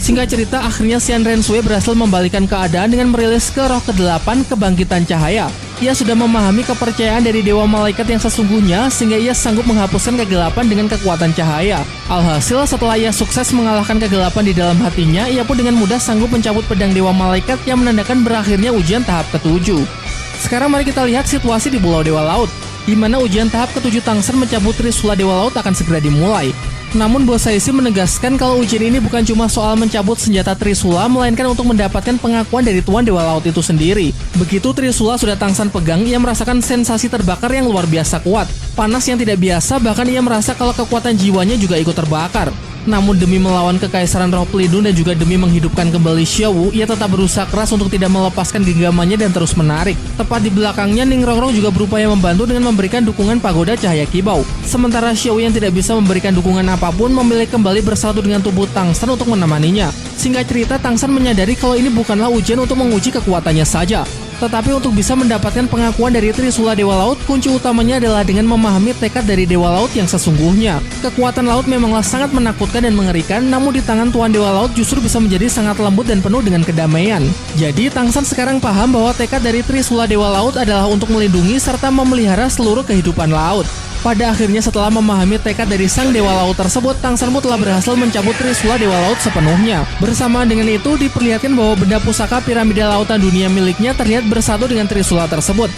Singkat cerita, akhirnya Xian Renshui berhasil membalikan keadaan dengan merilis ke roh ke-8 kebangkitan cahaya. Ia sudah memahami kepercayaan dari Dewa Malaikat yang sesungguhnya sehingga ia sanggup menghapuskan kegelapan dengan kekuatan cahaya. Alhasil, setelah ia sukses mengalahkan kegelapan di dalam hatinya, ia pun dengan mudah sanggup mencabut pedang Dewa Malaikat yang menandakan berakhirnya ujian tahap ke-7. Sekarang mari kita lihat situasi di Pulau Dewa Laut, di mana ujian tahap ke-7 Tangsen mencabut Trisula Dewa Laut akan segera dimulai. Namun Bosaishi menegaskan kalau ujian ini bukan cuma soal mencabut senjata Trisula, melainkan untuk mendapatkan pengakuan dari Tuan Dewa Laut itu sendiri. Begitu Trisula sudah Tangsen pegang, ia merasakan sensasi terbakar yang luar biasa kuat. Panas yang tidak biasa, bahkan ia merasa kalau kekuatan jiwanya juga ikut terbakar. Namun demi melawan Kekaisaran Roh Pelindung dan juga demi menghidupkan kembali Xiaowu, ia tetap berusaha keras untuk tidak melepaskan genggamannya dan terus menarik. Tepat di belakangnya, Ning Rongrong juga berupaya membantu dengan memberikan dukungan pagoda cahaya kibau. Sementara Xiaowu yang tidak bisa memberikan dukungan apapun memilih kembali bersatu dengan tubuh Tangsen untuk menemaninya. Singkat cerita, Tangsen menyadari kalau ini bukanlah ujian untuk menguji kekuatannya saja, tetapi untuk bisa mendapatkan pengakuan dari Trisula Dewa Laut, kunci utamanya adalah dengan memahami tekad dari Dewa Laut yang sesungguhnya. Kekuatan laut memanglah sangat menakutkan dan mengerikan, namun di tangan Tuan Dewa Laut justru bisa menjadi sangat lembut dan penuh dengan kedamaian. Jadi, Tangsen sekarang paham bahwa tekad dari Trisula Dewa Laut adalah untuk melindungi serta memelihara seluruh kehidupan laut. Pada akhirnya, setelah memahami tekad dari sang Dewa Laut tersebut, Tangsen pun telah berhasil mencabut Trisula Dewa Laut sepenuhnya. Bersamaan dengan itu, diperlihatkan bahwa benda pusaka piramida lautan dunia miliknya terlihat bersatu dengan Trisula tersebut.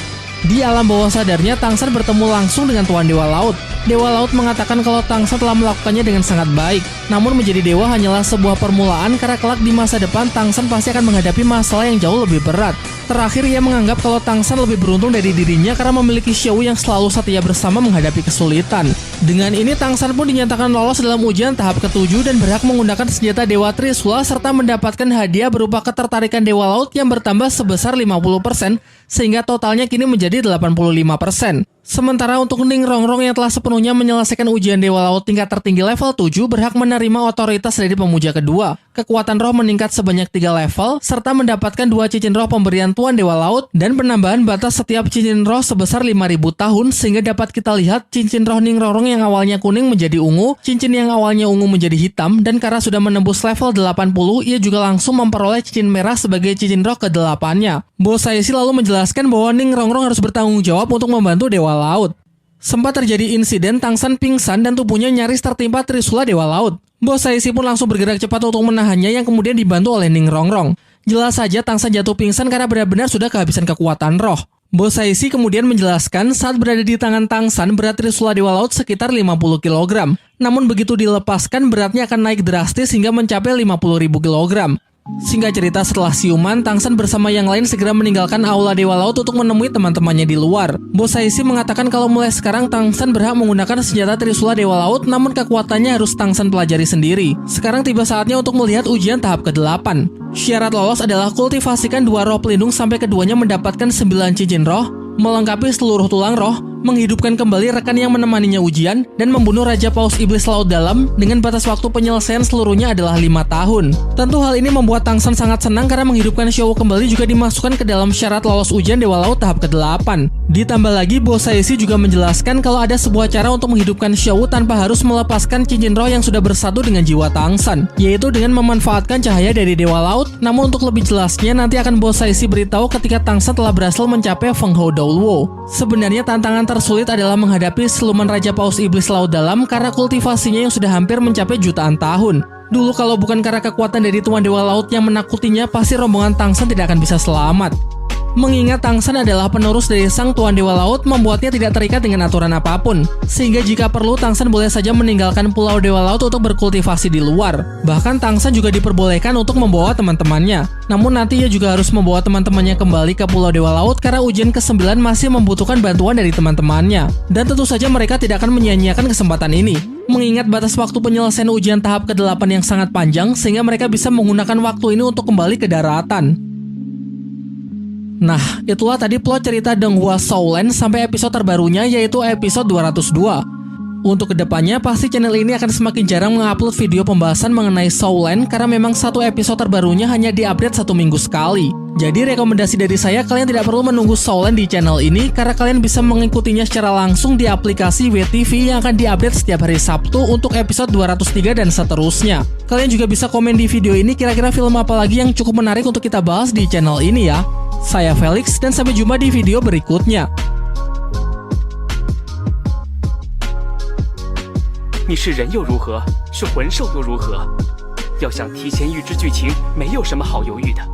Di alam bawah sadarnya, Tangsen bertemu langsung dengan Tuan Dewa Laut. Dewa Laut mengatakan kalau Tangsen telah melakukannya dengan sangat baik. Namun menjadi dewa hanyalah sebuah permulaan, karena kelak di masa depan Tangsen pasti akan menghadapi masalah yang jauh lebih berat. Terakhir, ia menganggap kalau Tangsen lebih beruntung dari dirinya karena memiliki Xiaowu yang selalu setia bersama menghadapi kesulitan. Dengan ini, Tangsen pun dinyatakan lolos dalam ujian tahap ke-7 dan berhak menggunakan senjata Dewa Trisula serta mendapatkan hadiah berupa ketertarikan Dewa Laut yang bertambah sebesar 50%, sehingga totalnya kini menjadi 85%. Sementara untuk Ning Rongrong yang telah sepenuhnya menyelesaikan ujian Dewa Laut tingkat tertinggi level 7 berhak menerima otoritas dari pemuja kedua. Kekuatan roh meningkat sebanyak 3 level, serta mendapatkan 2 cincin roh pemberian Tuan Dewa Laut dan penambahan batas setiap cincin roh sebesar 5.000 tahun, sehingga dapat kita lihat cincin roh Ning Rongrong yang awalnya kuning menjadi ungu, cincin yang awalnya ungu menjadi hitam, dan karena sudah menembus level 80, ia juga langsung memperoleh cincin merah sebagai cincin roh ke-8-nya. Bosaishi lalu menjelaskan bahwa Ning Rongrong harus bertanggung jawab untuk membantu Dewa Laut. Sempat terjadi insiden Tangsen pingsan dan tubuhnya nyaris tertimpa Trisula Dewa Laut. Bosaishi pun langsung bergerak cepat untuk menahannya yang kemudian dibantu oleh Ning Rongrong. Jelas saja Tangsen jatuh pingsan karena benar-benar sudah kehabisan kekuatan roh. Bosaishi kemudian menjelaskan saat berada di tangan Tangsen, berat Trisula Dewa Laut sekitar 50 kg. Namun begitu dilepaskan, beratnya akan naik drastis hingga mencapai 50.000 kg. Singkat cerita, setelah siuman, Tangsen bersama yang lain segera meninggalkan Aula Dewa Laut untuk menemui teman-temannya di luar. Bosaishi mengatakan kalau mulai sekarang Tangsen berhak menggunakan senjata Trisula Dewa Laut, namun kekuatannya harus Tangsen pelajari sendiri. Sekarang tiba saatnya untuk melihat ujian tahap ke-8. Syarat lolos adalah kultivasikan 2 roh pelindung sampai keduanya mendapatkan 9 cincin roh, melengkapi seluruh tulang roh, menghidupkan kembali rekan yang menemaninya ujian, dan membunuh Raja Paus Iblis Laut Dalam dengan batas waktu penyelesaian seluruhnya adalah 5 tahun. Tentu hal ini membuat Tang San sangat senang karena menghidupkan Xiao Wu kembali juga dimasukkan ke dalam syarat lolos ujian Dewa Laut tahap ke-8. Ditambah lagi, Bos Saishi juga menjelaskan kalau ada sebuah cara untuk menghidupkan Xiao Wu tanpa harus melepaskan cincin roh yang sudah bersatu dengan jiwa Tang San, yaitu dengan memanfaatkan cahaya dari Dewa Laut. Namun untuk lebih jelasnya nanti akan Bos Saishi beritahu ketika Tang San telah berhasil mencapai Feng Hou Douwo. Sebenarnya tantangan tersulit adalah menghadapi siluman Raja Paus Iblis Laut Dalam karena kultivasinya yang sudah hampir mencapai jutaan tahun. Dulu kalau bukan karena kekuatan dari Tuan Dewa Laut yang menakutinya, pasti rombongan Tang San tidak akan bisa selamat. Mengingat Tang San adalah penerus dari Sang Tuan Dewa Laut, membuatnya tidak terikat dengan aturan apapun. Sehingga jika perlu, Tang San boleh saja meninggalkan Pulau Dewa Laut untuk berkultivasi di luar. Bahkan Tang San juga diperbolehkan untuk membawa teman-temannya. Namun nanti ia juga harus membawa teman-temannya kembali ke Pulau Dewa Laut karena ujian ke-9 masih membutuhkan bantuan dari teman-temannya. Dan tentu saja mereka tidak akan menyia-nyiakan kesempatan ini. Mengingat batas waktu penyelesaian ujian tahap ke-8 yang sangat panjang, sehingga mereka bisa menggunakan waktu ini untuk kembali ke daratan. Nah, itulah tadi plot cerita Donghua Shaolan sampai episode terbarunya, yaitu episode 202. Untuk kedepannya, pasti channel ini akan semakin jarang mengupload video pembahasan mengenai Shaolan karena memang satu episode terbarunya hanya diupdate 1 minggu sekali. Jadi rekomendasi dari saya, kalian tidak perlu menunggu Shaolan di channel ini karena kalian bisa mengikutinya secara langsung di aplikasi WeTV yang akan diupdate setiap hari Sabtu untuk episode 203 dan seterusnya. Kalian juga bisa komen di video ini kira-kira film apa lagi yang cukup menarik untuk kita bahas di channel ini ya. Saya Felix dan sampai jumpa di video berikutnya. 你是人又如何，是魂兽又如何？要想提前预知剧情，没有什么好犹豫的。